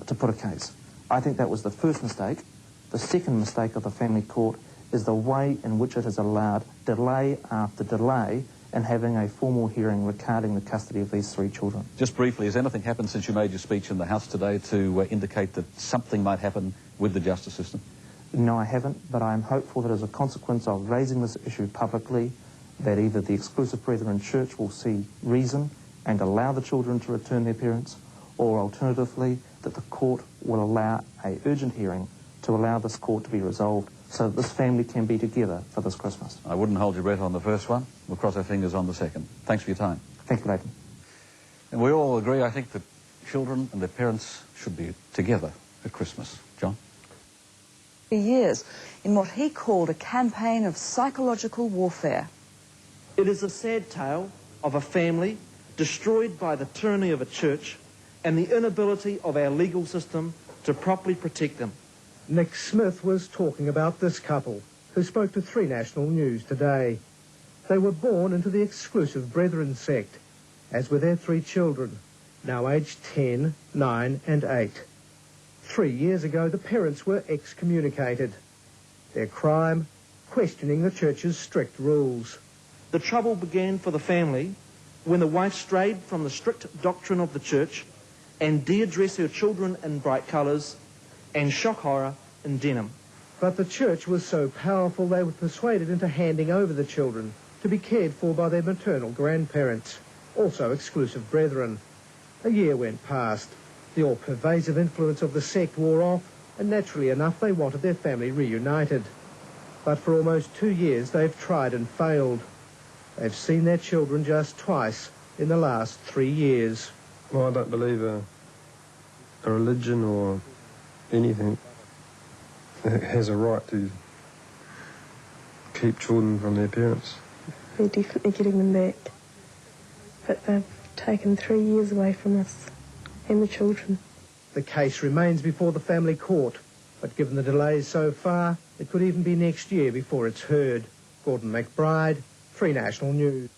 to put a case. I think that was the first mistake. The second mistake of the family court is the way in which it has allowed delay after delay in having a formal hearing regarding the custody of these three children. Just briefly, has anything happened since you made your speech in the House today to indicate that something might happen with the justice system? No, I haven't, but I am hopeful that as a consequence of raising this issue publicly, that either the exclusive brethren church will see reason and allow the children to return their parents, or alternatively, that the court will allow an urgent hearing to allow this court to be resolved so that this family can be together for this Christmas. I wouldn't hold your breath on the first one. We'll cross our fingers on the second. Thanks for your time. Thank you, Leighton. And we all agree, I think, that children and their parents should be together at Christmas. John? For years, in what he called a campaign of psychological warfare. It is a sad tale of a family destroyed by the tyranny of a church and the inability of our legal system to properly protect them. Nick Smith was talking about this couple, who spoke to 3 National News today. They were born into the exclusive Brethren sect, as were their 3 children, now aged 10, 9 and 8. 3 years ago, the parents were excommunicated. Their crime, questioning the church's strict rules. The trouble began for the family when the wife strayed from the strict doctrine of the church and dared dress her children in bright colours and shock horror in denim. But the church was so powerful they were persuaded into handing over the children to be cared for by their maternal grandparents, also exclusive brethren. A year went past. The all-pervasive influence of the sect wore off, and naturally enough they wanted their family reunited. But for almost 2 years they've tried and failed. They've seen their children just twice in the last 3 years. Well, I don't believe a religion or anything has a right to keep children from their parents. We're definitely getting them back. But they've taken 3 years away from us and the children. The case remains before the family court, but given the delays so far, it could even be next year before it's heard. Gordon McBride, 3 National News.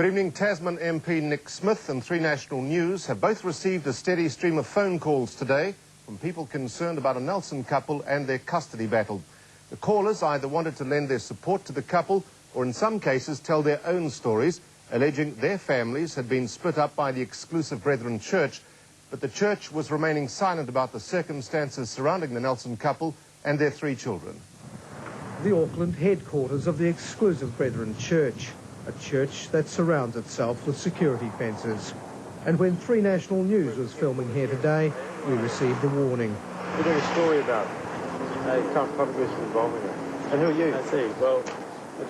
Good evening. Tasman MP Nick Smith and Three National News have both received a steady stream of phone calls today from people concerned about a Nelson couple and their custody battle. The callers either wanted to lend their support to the couple or in some cases tell their own stories, alleging their families had been split up by the Exclusive Brethren Church, but the church was remaining silent about the circumstances surrounding the Nelson couple and their 3 children. The Auckland headquarters of the Exclusive Brethren Church, a church that surrounds itself with security fences. And when Three National News was filming here today, we received a warning. We're doing a story about a controversy involving it. And who are you? I see. Well,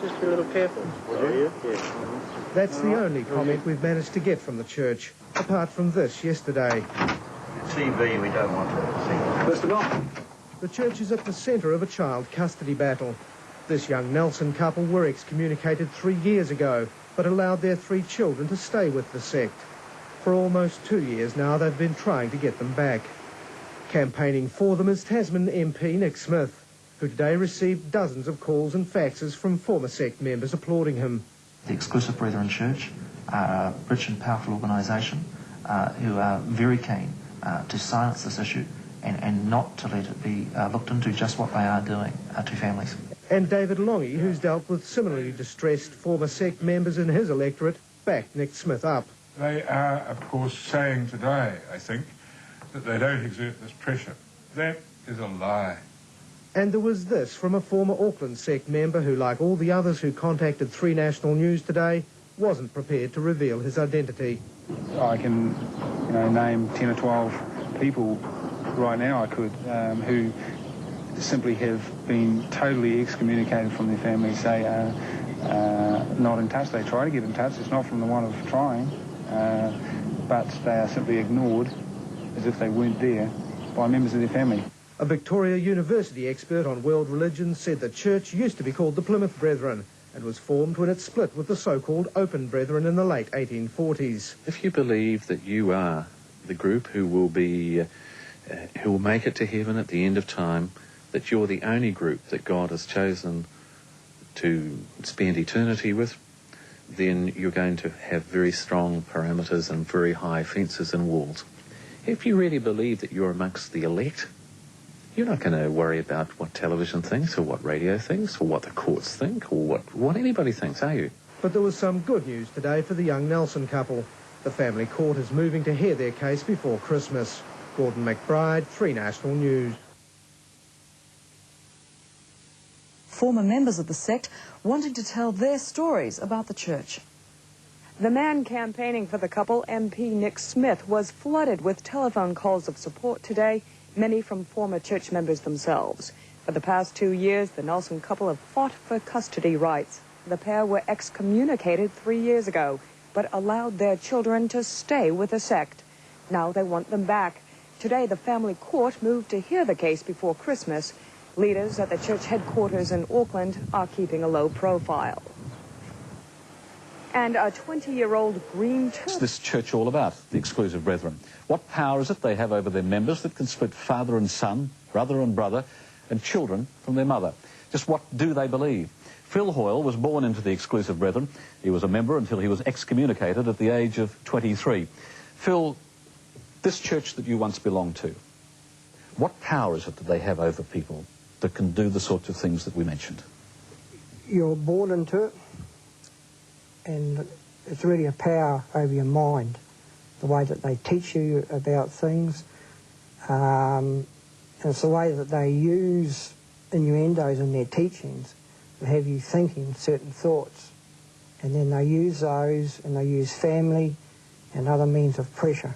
just be a little careful. Will you? Yeah. That's the only comment we've managed to get from the church, apart from this yesterday. TV we don't want to see. Mr. Norton. The church is at the centre of a child custody battle. This young Nelson couple were excommunicated 3 years ago, but allowed their 3 children to stay with the sect. For almost 2 years now, they've been trying to get them back. Campaigning for them is Tasman MP Nick Smith, who today received dozens of calls and faxes from former sect members applauding him. The Exclusive Brethren Church are a rich and powerful organisation who are very keen to silence this issue and not to let it be looked into just what they are doing to families. And David Longy, who's dealt with similarly distressed former sect members in his electorate, backed Nick Smith up. They are, of course, saying today, I think, that they don't exert this pressure. That is a lie. And there was this from a former Auckland sect member who, like all the others who contacted Three National News today, wasn't prepared to reveal his identity. I can, name 10 or 12 people right now I could who simply have been totally excommunicated from their families, say not in touch. They try to get in touch. It's not from the one of trying, but they are simply ignored as if they weren't there by members of their family. A Victoria University expert on world religions said the church used to be called the Plymouth Brethren and was formed when it split with the so-called Open Brethren in the late 1840s. If you believe that you are the group who will make it to heaven at the end of time, that you're the only group that God has chosen to spend eternity with, then you're going to have very strong parameters and very high fences and walls. If you really believe that you're amongst the elect, you're not going to worry about what television thinks or what radio thinks or what the courts think or what anybody thinks, are you? But there was some good news today for the young Nelson couple. The family court is moving to hear their case before Christmas. Gordon McBride, Three National News. Former members of the sect wanting to tell their stories about the church. The man campaigning for the couple, MP Nick Smith, was flooded with telephone calls of support today, many from former church members themselves. For the past 2 years, the Nelson couple have fought for custody rights. The pair were excommunicated 3 years ago, but allowed their children to stay with the sect. Now they want them back. Today, the family court moved to hear the case before Christmas. Leaders at the church headquarters in Auckland are keeping a low profile. And a 20-year-old green church. What's this church all about, the Exclusive Brethren? What power is it they have over their members that can split father and son, brother and brother, and children from their mother? Just what do they believe? Phil Hoyle was born into the Exclusive Brethren. He was a member until he was excommunicated at the age of 23. Phil, this church that you once belonged to, what power is it that they have over people that can do the sorts of things that we mentioned? You're born into it, and it's really a power over your mind, the way that they teach you about things, and it's the way that they use innuendos in their teachings to have you thinking certain thoughts, and then they use those, and they use family and other means of pressure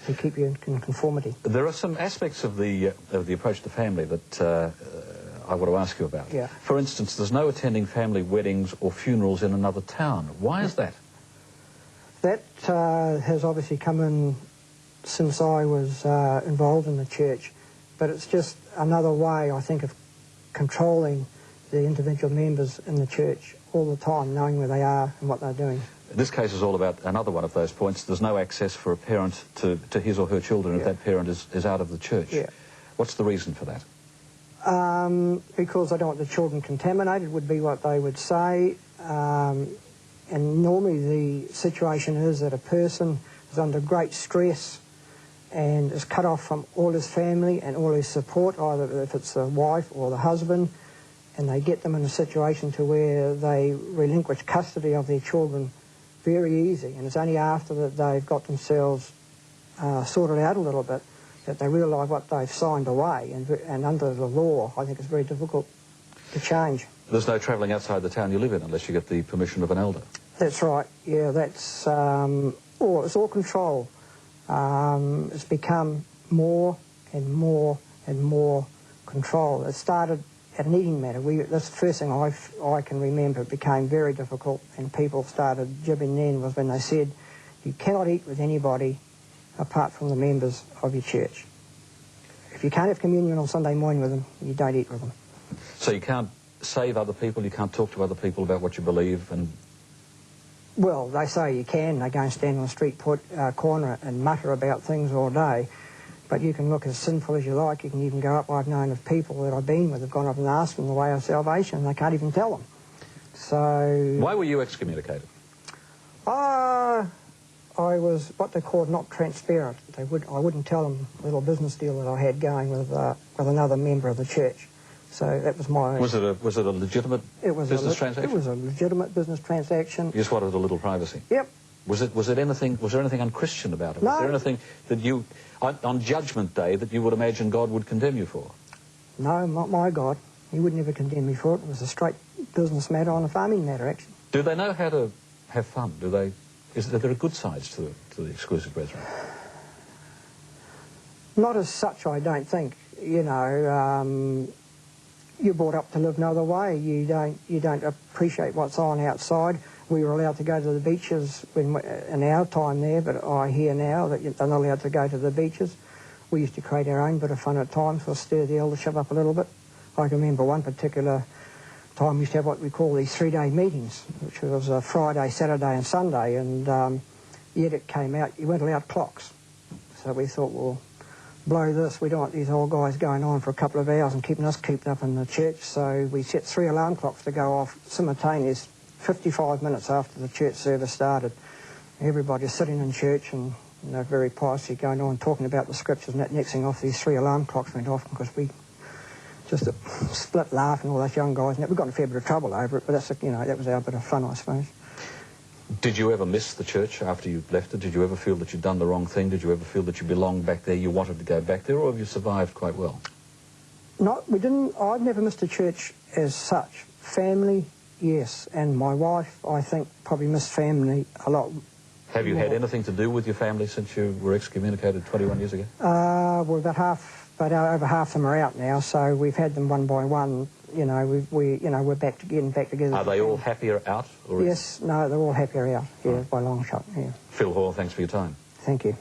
to keep you in conformity. There are some aspects of the approach to family that I want to ask you about. Yeah. For instance, there's no attending family weddings or funerals in another town. Why is that? That has obviously come in since I was involved in the church, but it's just another way, I think, of controlling the individual members in the church all the time, knowing where they are and what they're doing. This case is all about another one of those points. There's no access for a parent to his or her children if that parent is out of the church. Yeah. What's the reason for that? Because I don't want the children contaminated, would be what they would say. And normally the situation is that a person is under great stress and is cut off from all his family and all his support, either if it's the wife or the husband, and they get them in a situation to where they relinquish custody of their children very easy. And it's only after that they've got themselves sorted out a little bit that they realise what they've signed away. And under the law, I think it's very difficult to change. There's no travelling outside the town you live in unless you get the permission of an elder. That's right, yeah, that's, it's all control. It's become more and more and more control. It started at an eating matter. That's the first thing I can remember. It became very difficult, and people started jibbing then was when they said, you cannot eat with anybody apart from the members of your church. If you can't have communion on Sunday morning with them, you don't eat with them. So you can't save other people, you can't talk to other people about what you believe? And well, they say you can. They go and stand on the street corner and mutter about things all day. But you can look as sinful as you like. You can even go up. I've known of people that I've been with have gone up and asked them the way of salvation, and they can't even tell them. So... Why were you excommunicated? I was what they called not transparent. I wouldn't tell them the little business deal that I had going with another member of the church. So that was my... Was it a legitimate business transaction? It was a legitimate business transaction. You just wanted a little privacy? Yep. Was there anything unchristian about it? No. Was there anything that you, on Judgment Day, that you would imagine God would condemn you for? No, not my God. He would never condemn me for it. It was a straight business matter on a farming matter, actually. Do they know how to have fun? Are there good sides to the Exclusive Brethren? Not as such, I don't think. You know, you're brought up to live no other way. You don't appreciate what's on outside. We were allowed to go to the beaches in our time there, but I hear now that they're not allowed to go to the beaches. We used to create our own bit of fun at times. We'll stir the eldership up a little bit. I can remember one particular time we used to have what we call these 3-day meetings, which was a Friday, Saturday and Sunday, and the edict came out, you weren't allowed clocks. So we thought, well, blow this, we don't want these old guys going on for a couple of hours and keeping us cooped up in the church, so we set 3 alarm clocks to go off simultaneous 55 minutes after the church service started. Everybody's sitting in church and very piously going on talking about the scriptures, and that next thing off, these 3 alarm clocks went off because we just split laughing, all those young guys, and we got in a fair bit of trouble over it, but that's, that was our bit of fun, I suppose. Did you ever miss the church after you left it? Did you ever feel that you'd done the wrong thing? Did you ever feel that you belonged back there, you wanted to go back there, or have you survived quite well? No, we didn't. I've never missed a church as such. Family, yes, and my wife, I think, probably missed family a lot. Have you had anything to do with your family since you were excommunicated 21 years ago? Well, over half of them are out now, so we've had them one by one. We're getting back together. Are they all happier out? Or yes, no, they're all happier out, yeah, by a long shot, yeah. Phil Hoyle, thanks for your time. Thank you.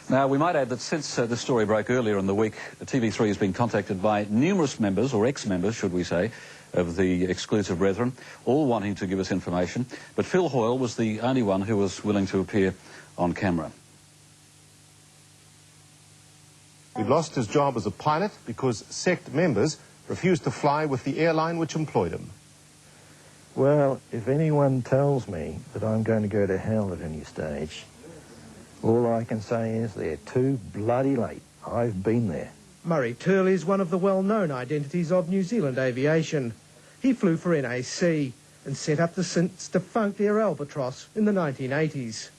Now, we might add that since this story broke earlier in the week, TV3 has been contacted by numerous members, or ex-members, should we say, of the Exclusive Brethren, all wanting to give us information, but Phil Hoyle was the only one who was willing to appear on camera. He lost his job as a pilot because sect members refused to fly with the airline which employed him. Well, if anyone tells me that I'm going to go to hell at any stage, all I can say is they're too bloody late. I've been there. Murray Turley is one of the well-known identities of New Zealand aviation. He flew for NAC and set up the since defunct Air Albatross in the 1980s.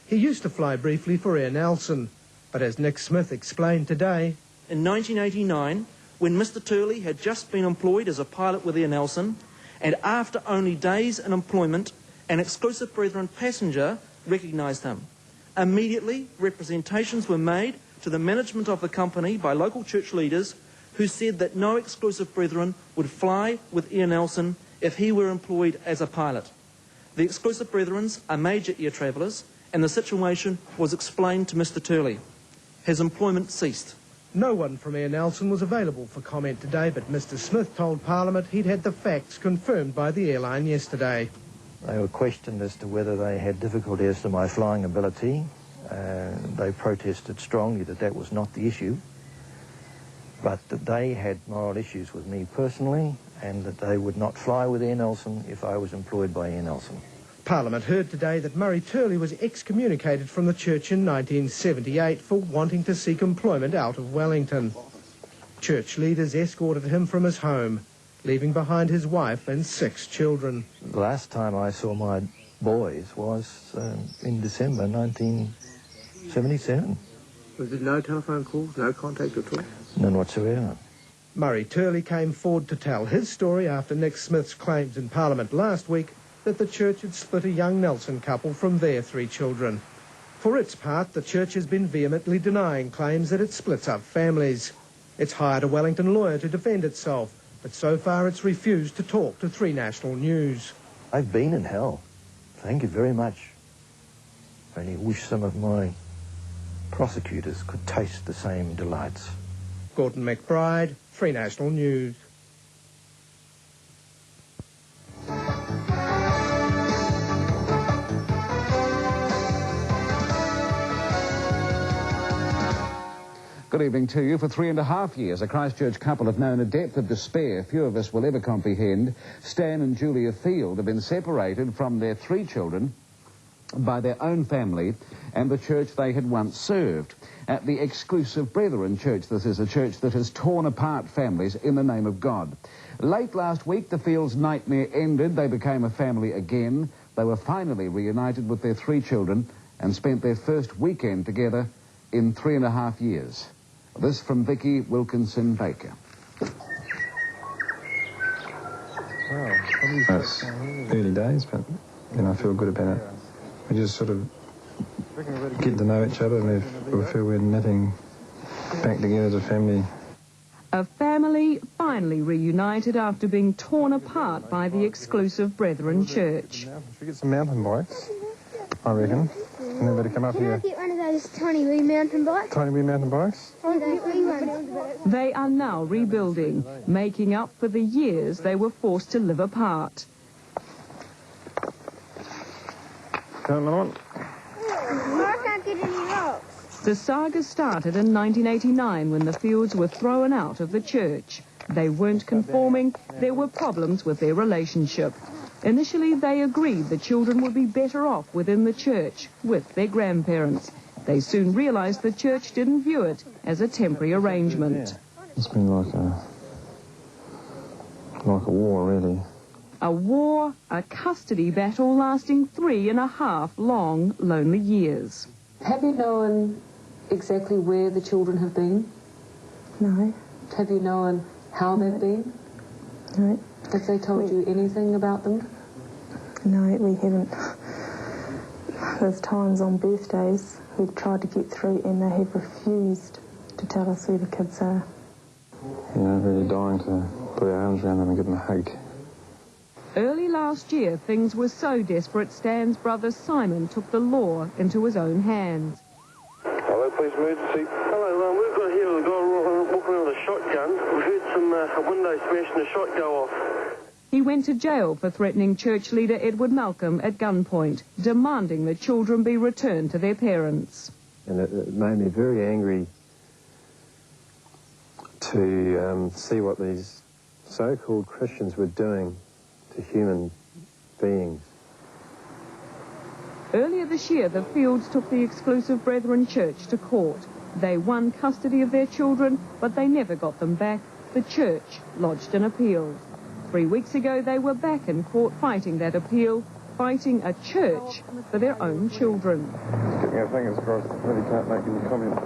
He used to fly briefly for Air Nelson, but as Nick Smith explained today... In 1989, when Mr Turley had just been employed as a pilot with Air Nelson, and after only days in employment, an Exclusive Brethren passenger recognised him. Immediately, representations were made to the management of the company by local church leaders who said that no Exclusive Brethren would fly with Air Nelson if he were employed as a pilot. The Exclusive Brethrens are major air travellers, and the situation was explained to Mr Turley. His employment ceased. No one from Air Nelson was available for comment today, but Mr Smith told Parliament he'd had the facts confirmed by the airline yesterday. They were questioned as to whether they had difficulty as to my flying ability. They protested strongly that that was not the issue, but that they had moral issues with me personally, and that they would not fly with Air Nelson if I was employed by Air Nelson. Parliament heard today that Murray Turley was excommunicated from the church in 1978 for wanting to seek employment out of Wellington. Church leaders escorted him from his home, leaving behind his wife and 6 children. The last time I saw my boys was in December 1977. Was there no telephone calls, no contact at all? None whatsoever. Murray Turley came forward to tell his story after Nick Smith's claims in Parliament last week that the church had split a young Nelson couple from their 3 children. For its part, the church has been vehemently denying claims that it splits up families. It's hired a Wellington lawyer to defend itself, but so far it's refused to talk to 3 National News. I've been in hell. Thank you very much. I only wish some of my prosecutors could taste the same delights. Gordon McBride, 3 National News. Good evening to you. For 3.5 years, a Christchurch couple have known a depth of despair few of us will ever comprehend. Stan and Julia Field have been separated from their 3 children by their own family and the church they had once served. At the Exclusive Brethren Church, this is a church that has torn apart families in the name of God. Late last week, the Fields' nightmare ended. They became a family again. They were finally reunited with their 3 children and spent their first weekend together in 3.5 years. This from Vicky Wilkinson Baker. Wow. It's early days, but I feel good about it. We just sort of get to know each other and we feel we're knitting back together as a family. A family finally reunited after being torn apart by the Exclusive Brethren Church. We get some mountain bikes, I reckon. And everybody come up here. Can I get one of those tiny wee mountain bikes? Tiny wee mountain bikes? They are now rebuilding, making up for the years they were forced to live apart. Come on. I can't get any rocks. The saga started in 1989 when the Fields were thrown out of the church. They weren't conforming, there were problems with their relationship. Initially, they agreed the children would be better off within the church with their grandparents. They soon realised the church didn't view it as a temporary arrangement. It's been like a war, really. A war, a custody battle lasting 3.5 long, lonely years. Have you known exactly where the children have been? No. Have you known how they've been? No. Have they told you anything about them? No, we haven't. There's times on birthdays we've tried to get through and they have refused to tell us where the kids are. Really dying to put our arms around them and give them a hug. Early last year, things were so desperate, Stan's brother Simon took the law into his own hands. Hello, police emergency. Hello, we've got here a guy walking around with a shotgun. We've heard some window smash and a shot go off. He went to jail for threatening church leader Edward Malcolm at gunpoint, demanding the children be returned to their parents. And it made me very angry to see what these so-called Christians were doing to human beings. Earlier this year, the Fields took the Exclusive Brethren Church to court. They won custody of their children, but they never got them back. The church lodged an appeal. 3 weeks ago, they were back in court fighting that appeal, fighting a church for their own children. Keeping our fingers crossed, really can't make any comment.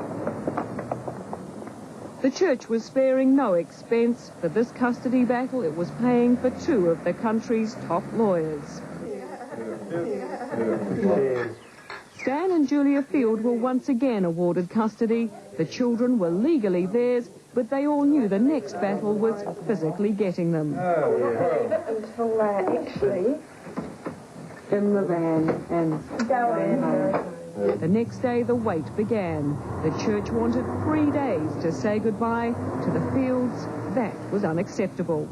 The church was sparing no expense. For this custody battle, it was paying for 2 of the country's top lawyers. Stan and Julia Field were once again awarded custody. The children were legally theirs, but they all knew the next battle was physically getting them. Until they're actually in the van and going home. The next day, the wait began. The church wanted 3 days to say goodbye to the Fields. That was unacceptable.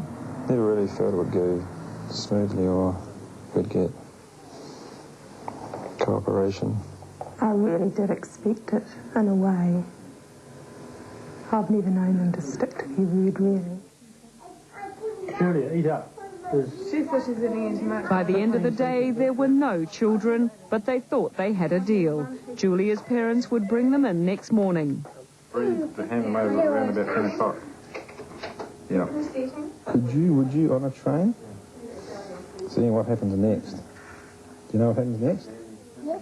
Never really thought it would go smoothly or we'd get cooperation. I really did expect it, in a way. I've never known them to stick to their word, really. Julia, eat up. By the end of the day, there were no children, but they thought they had a deal. Julia's parents would bring them in next morning. To hand them over around about 10 o'clock. Yeah. Would you on a train? See what happens next. Do you know what happens next?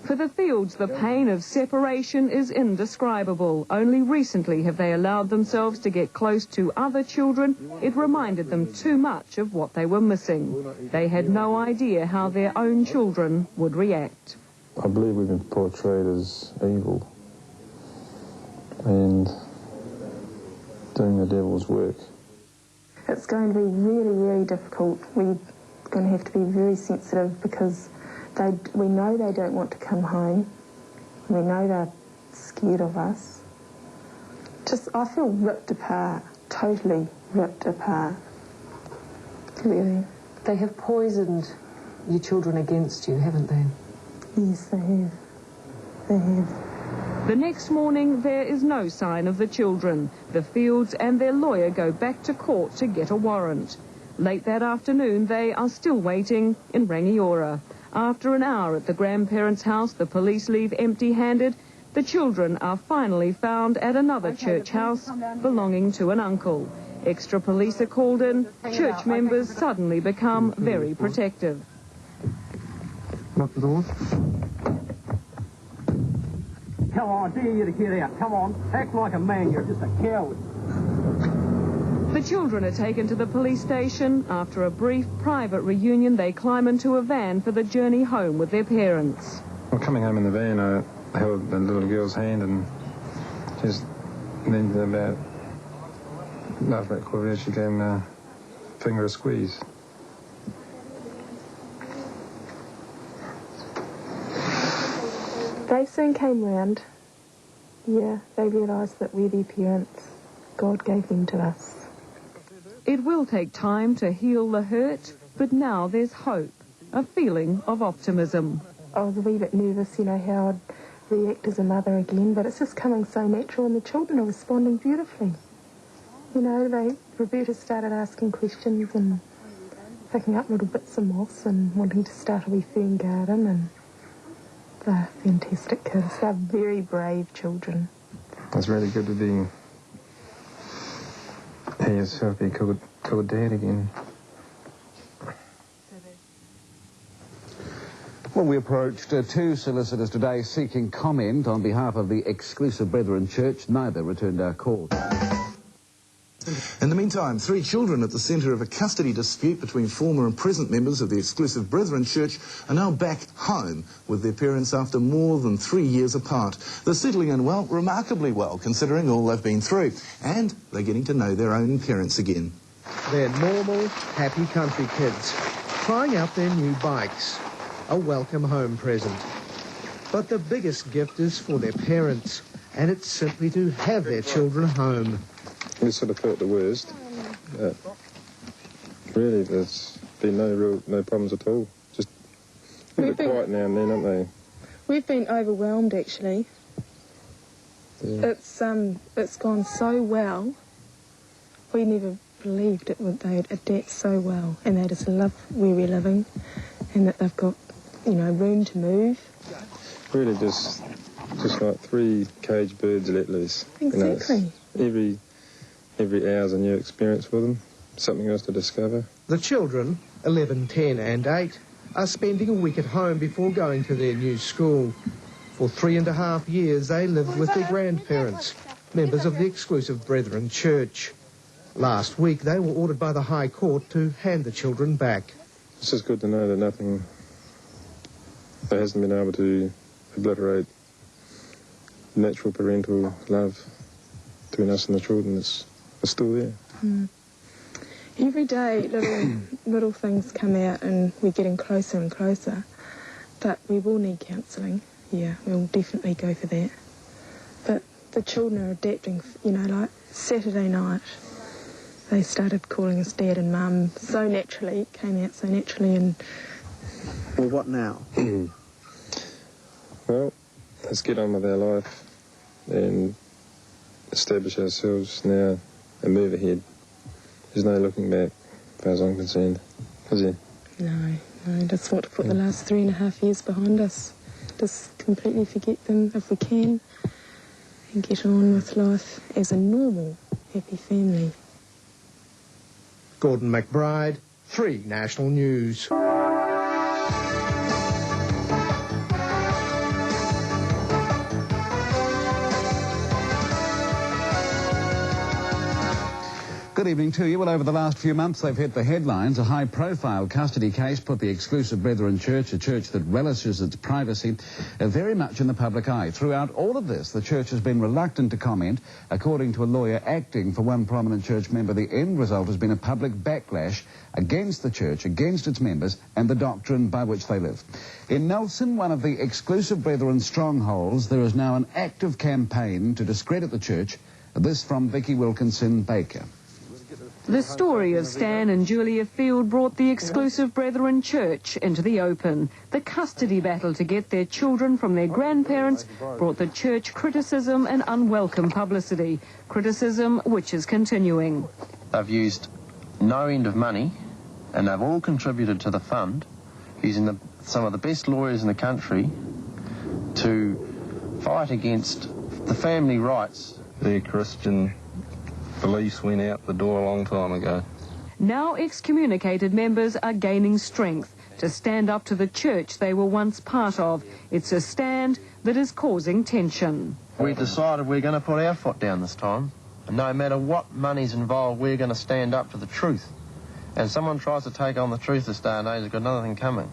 For the Fields, the pain of separation is indescribable. Only recently have they allowed themselves to get close to other children. It reminded them too much of what they were missing. They had no idea how their own children would react. I believe we've been portrayed as evil and doing the devil's work. It's going to be really, really difficult. We're going to have to be very sensitive because we know they don't want to come home. We know they're scared of us. I feel ripped apart, totally ripped apart. Really. They have poisoned your children against you, haven't they? Yes, they have. They have. The next morning, there is no sign of the children. The Fields and their lawyer go back to court to get a warrant. Late that afternoon, they are still waiting in Rangiora. After an hour at the grandparents' house, the police leave empty-handed. The children are finally found at another church house belonging to an uncle. Extra police are called in. Church members suddenly become very protective. Lock the door. Come on, I dare you to get out. Come on, act like a man. You're just a coward. The children are taken to the police station. After a brief private reunion, they climb into a van for the journey home with their parents. Well, coming home in the van, I held the little girl's hand and then about after that quarter, she gave me a finger a squeeze. They soon came round. Yeah, they realised that we're their parents. God gave them to us. It will take time to heal the hurt, but now there's hope, a feeling of optimism. I was a wee bit nervous, how I'd react as a mother again, but it's just coming so natural and the children are responding beautifully. Roberta started asking questions and picking up little bits of moss and wanting to start a wee fern garden, and they're fantastic kids. They're very brave children. It's really good to be yourself, be called Dad again. Well, we approached two solicitors today seeking comment on behalf of the Exclusive Brethren Church. Neither returned our call. In the meantime, 3 children at the centre of a custody dispute between former and present members of the Exclusive Brethren Church are now back home with their parents after more than 3 years apart. They're settling in well, remarkably well, considering all they've been through, and they're getting to know their own parents again. They're normal, happy country kids, trying out their new bikes. A welcome home present. But the biggest gift is for their parents, and it's simply to have their children home. We sort of felt the worst. Really, there's been no problems at all. Just a bit quiet now and then, aren't they? We've been overwhelmed, actually. Yeah. It's gone so well. We never believed they'd adapt so well, and they just love where we're living, and that they've got, room to move. Really, just like 3 caged birds let loose. Exactly. Every hour's a new experience for them, something else to discover. The children, 11, 10 and 8, are spending a week at home before going to their new school. For 3.5 years, they lived with their grandparents, members of the Exclusive Brethren Church. Last week, they were ordered by the High Court to hand the children back. It's just good to know that that hasn't been able to obliterate natural parental love between us and the children. It's still there. Every day little things come out and we're getting closer and closer, but we will need counselling. Yeah, we'll definitely go for that. But the children are adapting, like Saturday night they started calling us Dad and Mum so naturally, it came out so naturally. And well, what now? Well, let's get on with our life and establish ourselves now and move ahead. There's no looking back, as far as I'm concerned. Is he? No, I just want to put the last 3.5 years behind us. Just completely forget them if we can and get on with life as a normal, happy family. Gordon McBride, 3 National News. Good evening to you. Well, over the last few months, they've hit the headlines. A high-profile custody case put the Exclusive Brethren Church, a church that relishes its privacy, very much in the public eye. Throughout all of this, the church has been reluctant to comment. According to a lawyer acting for one prominent church member, the end result has been a public backlash against the church, against its members, and the doctrine by which they live. In Nelson, one of the Exclusive Brethren strongholds, there is now an active campaign to discredit the church. This from Vicky Wilkinson-Baker. The story of Stan and Julia Field brought the Exclusive Brethren Church into the open. The custody battle to get their children from their grandparents brought the church criticism and unwelcome publicity. Criticism which is continuing. They've used no end of money, and they've all contributed to the fund, using some of the best lawyers in the country to fight against the family rights. Their Christian beliefs went out the door a long time ago. Now excommunicated members are gaining strength to stand up to the church they were once part of. It's a stand that is causing tension. We decided we're going to put our foot down this time, and no matter what money's involved, we're going to stand up to the truth. And someone tries to take on the truth this day and age, they've got another thing coming.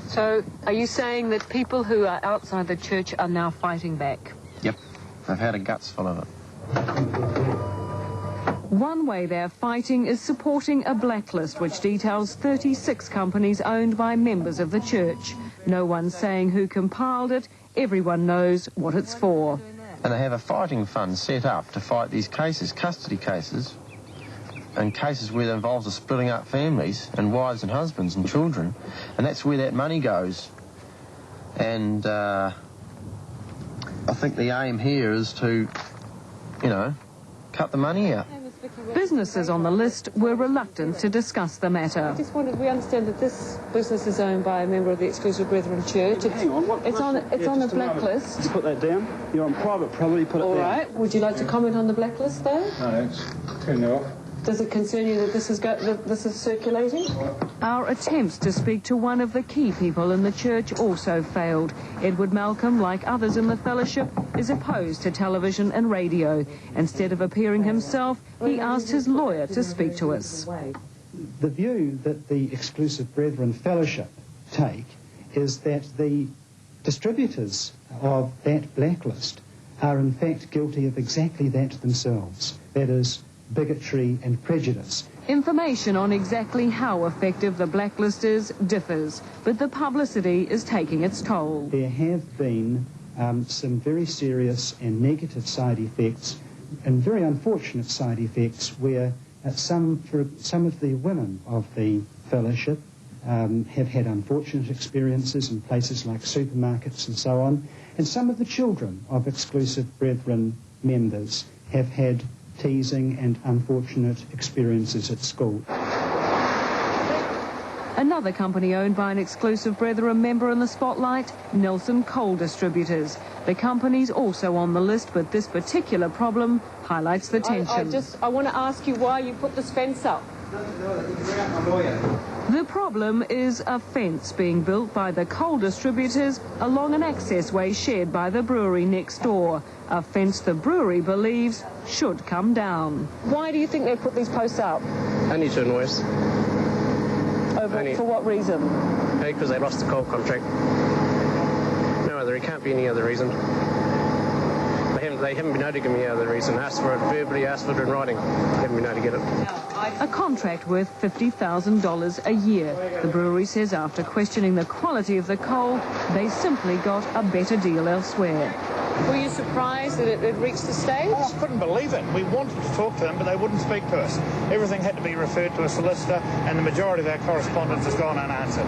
So are you saying that people who are outside the church are now fighting back? Yep, they've had a guts full of it. One way they're fighting is supporting a blacklist which details 36 companies owned by members of the church. No one's saying who compiled it. Everyone knows what it's for. And they have a fighting fund set up to fight these cases, custody cases, and cases where it involves the splitting up families and wives and husbands and children. And that's where that money goes. And I think the aim here is to, you know, cut the money out. Businesses on the list were reluctant to discuss the matter. I just wondered, we understand that this business is owned by a member of the Exclusive Brethren Church. It's on a blacklist. You put that down. You're on private property, put it down. All right. Would you like to comment on the blacklist, though? No, turn it off. Does it concern you that this is circulating? Our attempts to speak to one of the key people in the church also failed. Edward Malcolm, like others in the fellowship, is opposed to television and radio. Instead of appearing himself, he asked his lawyer to speak to us. The view that the Exclusive Brethren Fellowship take is that the distributors of that blacklist are in fact guilty of exactly that themselves. That is, bigotry and prejudice. Information on exactly how effective the blacklist is differs, but the publicity is taking its toll. There have been some very serious and negative side effects, and very unfortunate side effects, where some of the women of the fellowship have had unfortunate experiences in places like supermarkets and so on, and some of the children of Exclusive Brethren members have had teasing and unfortunate experiences at school. Another company owned by an Exclusive Brethren member in the spotlight, Nelson Coal Distributors. The company's also on the list, but this particular problem highlights the tension. I want to ask you why you put this fence up. The problem is a fence being built by the coal distributors along an access way shared by the brewery next door. A fence the brewery believes should come down. Why do you think they put these posts up? Only to annoy us. For what reason? Because they lost the coal contract. No other, it can't be any other reason. They haven't been able to give me any other reason. Asked for it verbally, asked for it in writing. Haven't been able to get it. A contract worth $50,000 a year. The brewery says after questioning the quality of the coal, they simply got a better deal elsewhere. Were you surprised that it reached the stage? Oh, I couldn't believe it. We wanted to talk to them, but they wouldn't speak to us. Everything had to be referred to a solicitor, and the majority of our correspondence has gone unanswered.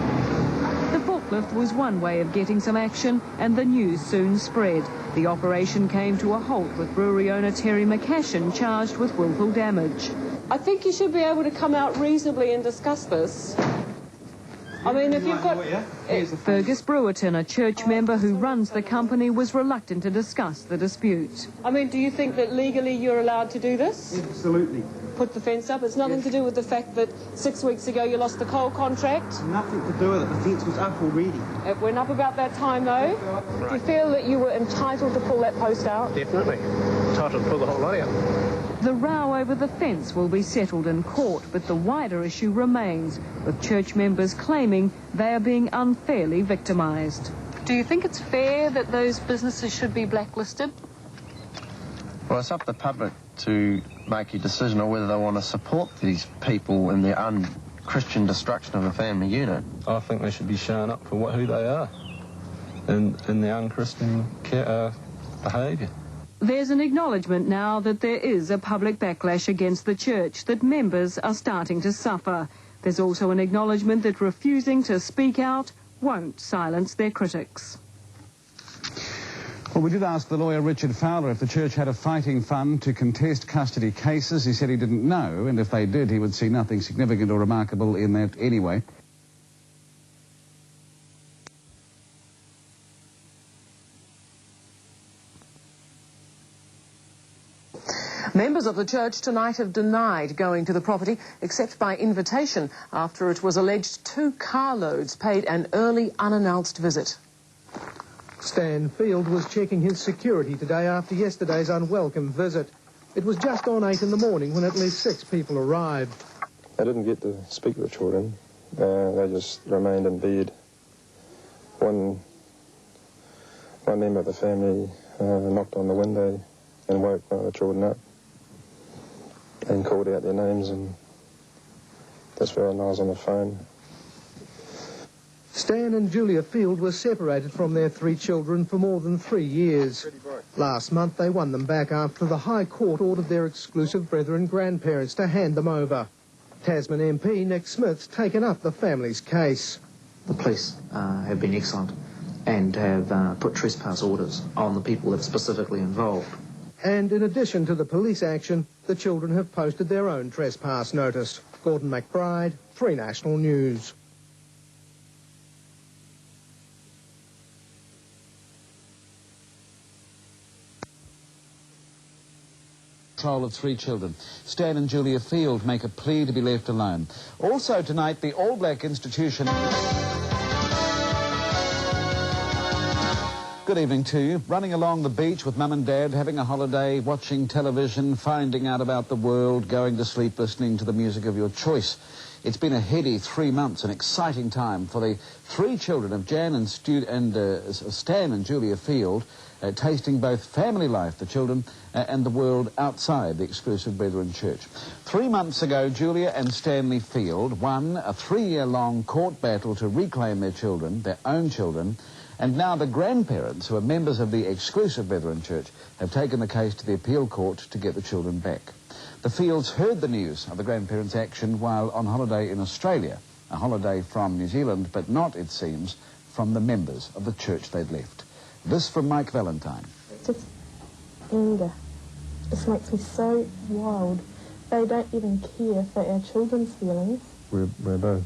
The forklift was one way of getting some action, and the news soon spread. The operation came to a halt with brewery owner Terry McCashin charged with willful damage. I think you should be able to come out reasonably and discuss this. I mean, if you've got... Fergus Brewerton, a church member who runs the company, was reluctant to discuss the dispute. I mean, do you think that legally you're allowed to do this? Absolutely. Put the fence up? It's nothing to do with the fact that 6 weeks ago you lost the coal contract? Nothing to do with it. The fence was up already. It went up about that time, though. Right. Do you feel that you were entitled to pull that post out? Definitely. Entitled to pull the whole lot out. The row over the fence will be settled in court, but the wider issue remains, with church members claiming they are being unfairly victimised. Do you think it's fair that those businesses should be blacklisted? Well, it's up to the public to make a decision on whether they want to support these people in their un-Christian destruction of a family unit. I think they should be shown up for who they are in their un-Christian behaviour. There's an acknowledgement now that there is a public backlash against the church, that members are starting to suffer. There's also an acknowledgement that refusing to speak out won't silence their critics. Well, we did ask the lawyer Richard Fowler if the church had a fighting fund to contest custody cases. He said he didn't know, and if they did, he would see nothing significant or remarkable in that anyway. Members of the church tonight have denied going to the property, except by invitation, after it was alleged 2 carloads paid an early, unannounced visit. Stan Field was checking his security today after yesterday's unwelcome visit. It was just on 8 in the morning when at least 6 people arrived. I didn't get to speak to the children. They just remained in bed. One member of the family knocked on the window and woke one of the children up and called out their names, and that's when I was on the phone. Stan and Julia Field were separated from their 3 children for more than 3 years. Last month they won them back after the High Court ordered their exclusive brethren grandparents to hand them over. Tasman MP Nick Smith's taken up the family's case. The police have been excellent and have put trespass orders on the people that are specifically involved. And in addition to the police action, the children have posted their own trespass notice. Gordon McBride, 3 National News. Control of 3 children. Stan and Julia Field make a plea to be left alone. Also tonight, the All Black Institution... Good evening to you. Running along the beach with Mum and Dad, having a holiday, watching television, finding out about the world, going to sleep, listening to the music of your choice. It's been a heady 3 months, an exciting time for the 3 children of Stan and Julia Field, tasting both family life, the children, and the world outside the exclusive Brethren Church. 3 months ago, Julia and Stanley Field won a 3-year-long court battle to reclaim their children, their own children, and now the grandparents, who are members of the exclusive Brethren Church, have taken the case to the appeal court to get the children back. The Fields heard the news of the grandparents' action while on holiday in Australia, a holiday from New Zealand, but not, it seems, from the members of the church they'd left. This from Mike Valentine. Just anger. It just makes me so wild. They don't even care for our children's feelings. We're both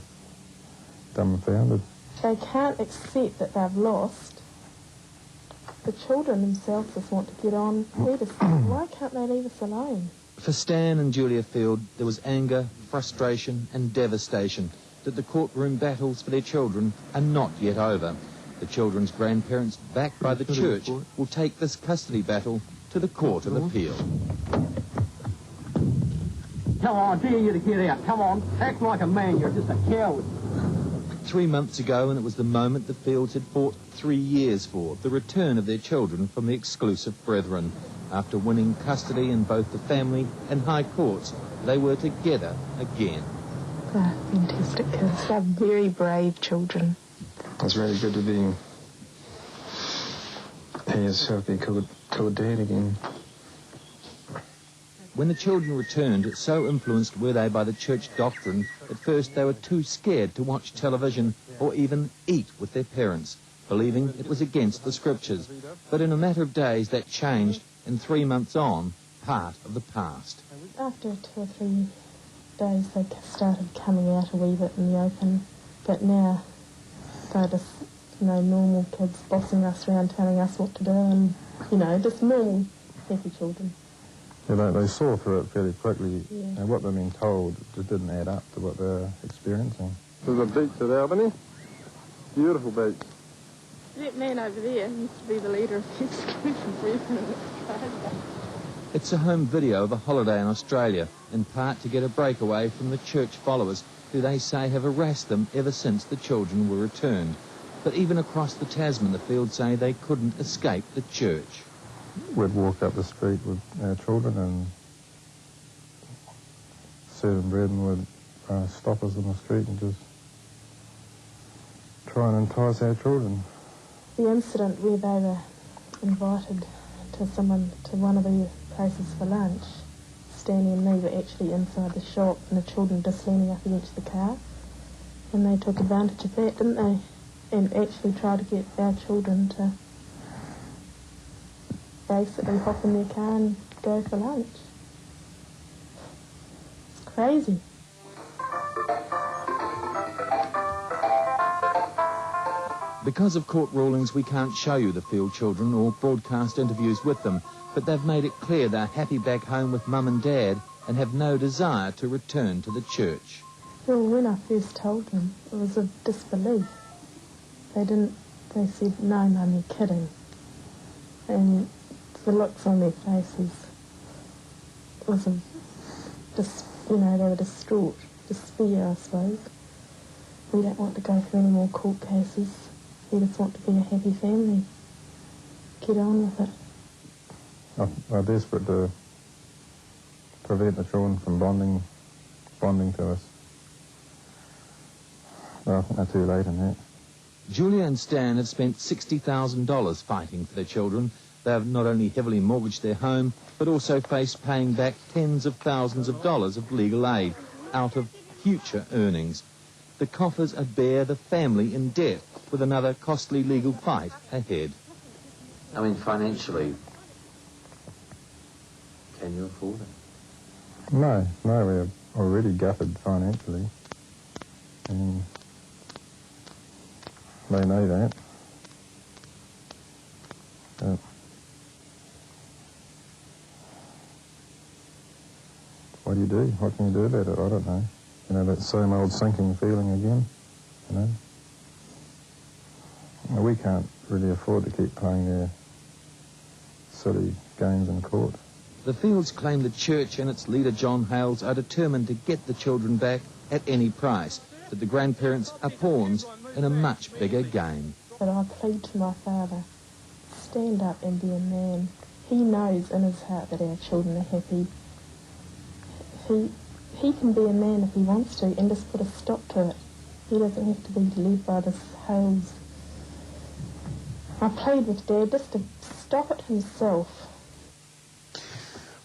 dumbfounded. They can't accept that they've lost. The children themselves just want to get on. Why can't they leave us alone? For Stan and Julia Field, there was anger, frustration and devastation that the courtroom battles for their children are not yet over. The children's grandparents, backed by the church, will take this custody battle to the Court of Appeal. Come on, dare you to get out. Come on, act like a man. You're just a coward. 3 months ago, and it was the moment the Fields had fought 3 years for, the return of their children from the exclusive Brethren. After winning custody in both the family and high courts, they were together again. They're fantastic kids. They're very brave children. It's really good to be hear yourself be called Dad again. When the children returned, so influenced were they by the church doctrine, at first they were too scared to watch television or even eat with their parents, believing it was against the scriptures. But in a matter of days that changed, and 3 months on, part of the past. After 2 or 3 days they started coming out a wee bit in the open, But now they're just, normal kids bossing us around, telling us what to do, and, just normal, happy children. Yeah, they saw through it fairly quickly, Yeah. and what they've been told just didn't add up to what they're experiencing. There's a beach at Albany. Beautiful beach. That man over there used to be the leader of the exclusion brethren in Australia. It's a home video of a holiday in Australia, in part to get a breakaway from the church followers who they say have harassed them ever since the children were returned. But even across the Tasman, the Fields say they couldn't escape the church. We'd walk up the street with our children and certain brethren would stop us in the street and just try and entice our children. The incident where they were invited to one of the places for lunch, Stanley and me were actually inside the shop and the children just leaning up against the car, and they took advantage of that, didn't they? And actually tried to get our children to basically hop in their car and go for lunch. It's crazy. Because of court rulings, we can't show you the Field children or broadcast interviews with them, but they've made it clear they're happy back home with Mum and Dad and have no desire to return to the church. Well, when I first told them, it was of disbelief. They said, "No, Mum, you're kidding." And the looks on their faces was they were distraught, despair, I suppose. We don't want to go through any more court cases. We just want to be a happy family. Get on with it. Are desperate to prevent the children from bonding to us. Well, I think they're too late in that. Julia and Stan have spent $60,000 fighting for their children. They have not only heavily mortgaged their home, but also faced paying back tens of thousands of dollars of legal aid out of future earnings. The coffers are bare, the family in debt, with another costly legal fight ahead. I mean, financially, can you afford it? No, we're already gutted financially. And they know that. What do you do? What can you do about it? I don't know. That same old sinking feeling again, We can't really afford to keep playing their silly games in court. The Fields claim the church and its leader John Hales are determined to get the children back at any price, that the grandparents are pawns in a much bigger game. But I plead to my father, stand up and be a man. He knows in his heart that our children are happy. He can be a man if he wants to and just put a stop to it. He doesn't have to be led by this Hales. I plead with Dad just to stop it himself.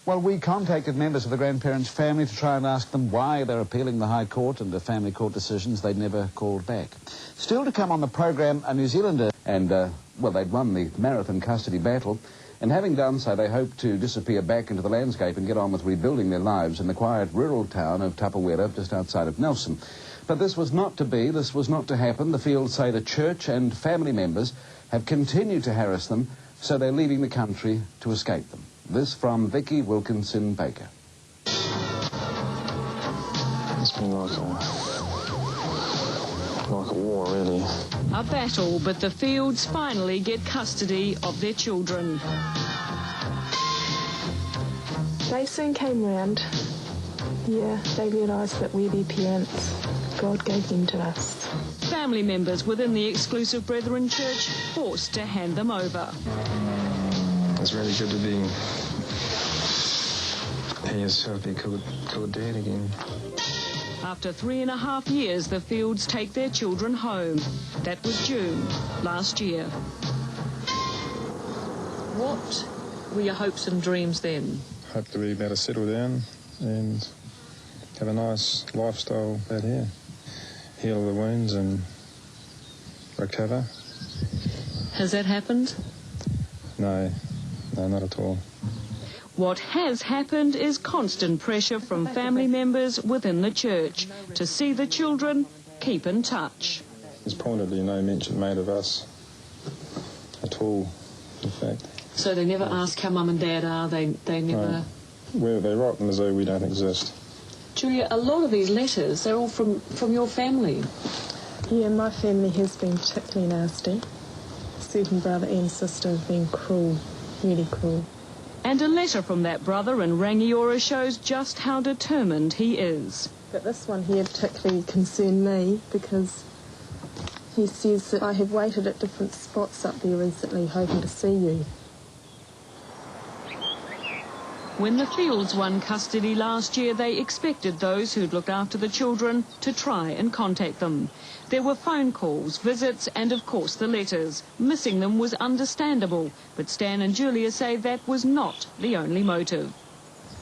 Well, we contacted members of the grandparents' family to try and ask them why they're appealing the High Court and the family court decisions. They'd never called back. Still to come on the programme, a New Zealander, and, they'd won the marathon custody battle, and having done so, they hope to disappear back into the landscape and get on with rebuilding their lives in the quiet rural town of Tapawera, just outside of Nelson. But this was not to be, this was not to happen. The Fields say the church and family members have continued to harass them, so they're leaving the country to escape them. This from Vicky Wilkinson Baker. It's been like a war, really. A battle, but the Fields finally get custody of their children. They soon came round. Yeah, they realised that we're their parents. God gave them to us. Family members within the Exclusive Brethren Church forced to hand them over. It's really good to be yourself, be called Dad again. After 3.5 years, the Fields take their children home. That was June last year. What were your hopes and dreams then? Hope to be able to settle down and have a nice lifestyle out here. Heal the wounds and recover. Has that happened? No, not at all. What has happened is constant pressure from family members within the church to see the children keep in touch. There's pointedly no mention made of us at all, in fact. So they never ask how Mum and Dad are? They never... No. Where they write them as though we don't exist. Julia, a lot of these letters, they're all from your family. Yeah, my family has been particularly nasty. Certain brother and sister have been cruel, really cruel. And a letter from that brother in Rangiora shows just how determined he is. But this one here particularly concerned me because he says that I have waited at different spots up there recently hoping to see you. When the Fields won custody last year, they expected those who'd looked after the children to try and contact them. There were phone calls, visits, and of course the letters. Missing them was understandable, but Stan and Julia say that was not the only motive.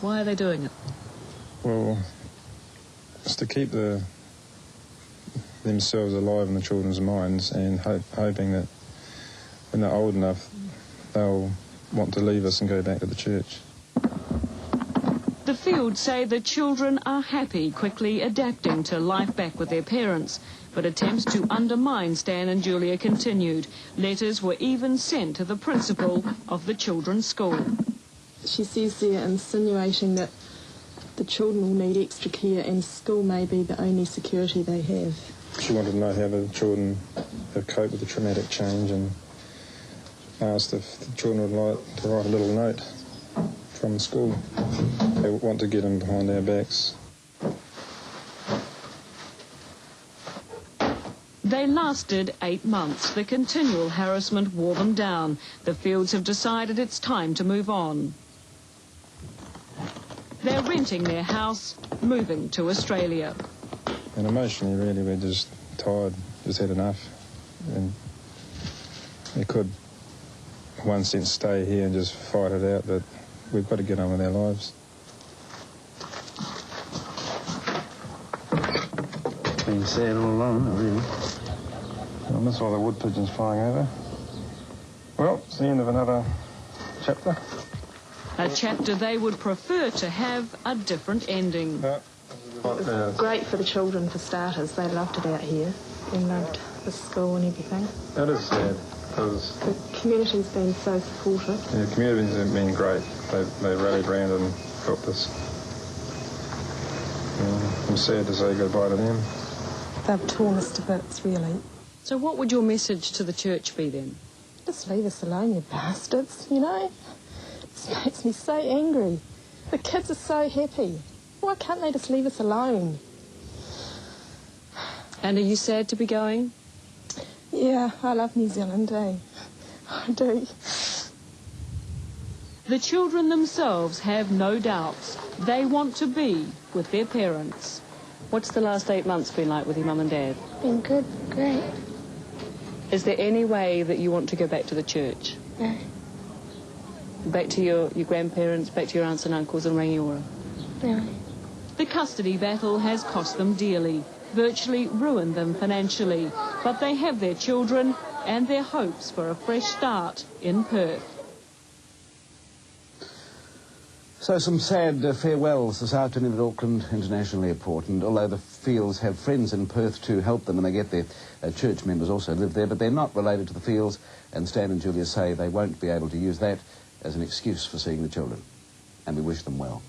Why are they doing it? Well, it's to keep themselves alive in the children's minds and hoping that when they're old enough, they'll want to leave us and go back to the church. The Fields say the children are happy, quickly adapting to life back with their parents. But attempts to undermine Stan and Julia continued. Letters were even sent to the principal of the children's school. She says they're insinuating that the children will need extra care and school may be the only security they have. She wanted to know how the children have coped with the traumatic change and asked if the children would like to write a little note from school. They want to get them behind our backs. They lasted 8 months. The continual harassment wore them down. The Fields have decided it's time to move on. They're renting their house, moving to Australia. And emotionally, really, we're just tired, just had enough. And we could, in one sense, stay here and just fight it out, but we've got to get on with our lives. Been sad all along, really. I miss all the wood pigeons flying over. Well, it's the end of another chapter. A chapter they would prefer to have a different ending. Great for the children, for starters. They loved it out here and loved the school and everything. That is sad, because the community's been so supportive. Yeah, the community's been great. They rallied around and helped us. I'm sad to say goodbye to them. They've torn us to bits, really. So what would your message to the church be then? Just leave us alone, you bastards, you know? This makes me so angry. The kids are so happy. Why can't they just leave us alone? And are you sad to be going? Yeah, I love New Zealand, eh? I do. The children themselves have no doubts. They want to be with their parents. What's the last 8 months been like with your mum and dad? Been good, great. Is there any way that you want to go back to the church? No. Back to your grandparents, back to your aunts and uncles in Rangiora? No. The custody battle has cost them dearly, virtually ruined them financially, but they have their children and their hopes for a fresh start in Perth. So some sad farewells this afternoon at Auckland International Airport, and although the Fields have friends in Perth to help them when they get there, church members also live there, but they're not related to the Fields, and Stan and Julia say they won't be able to use that as an excuse for seeing the children, and we wish them well.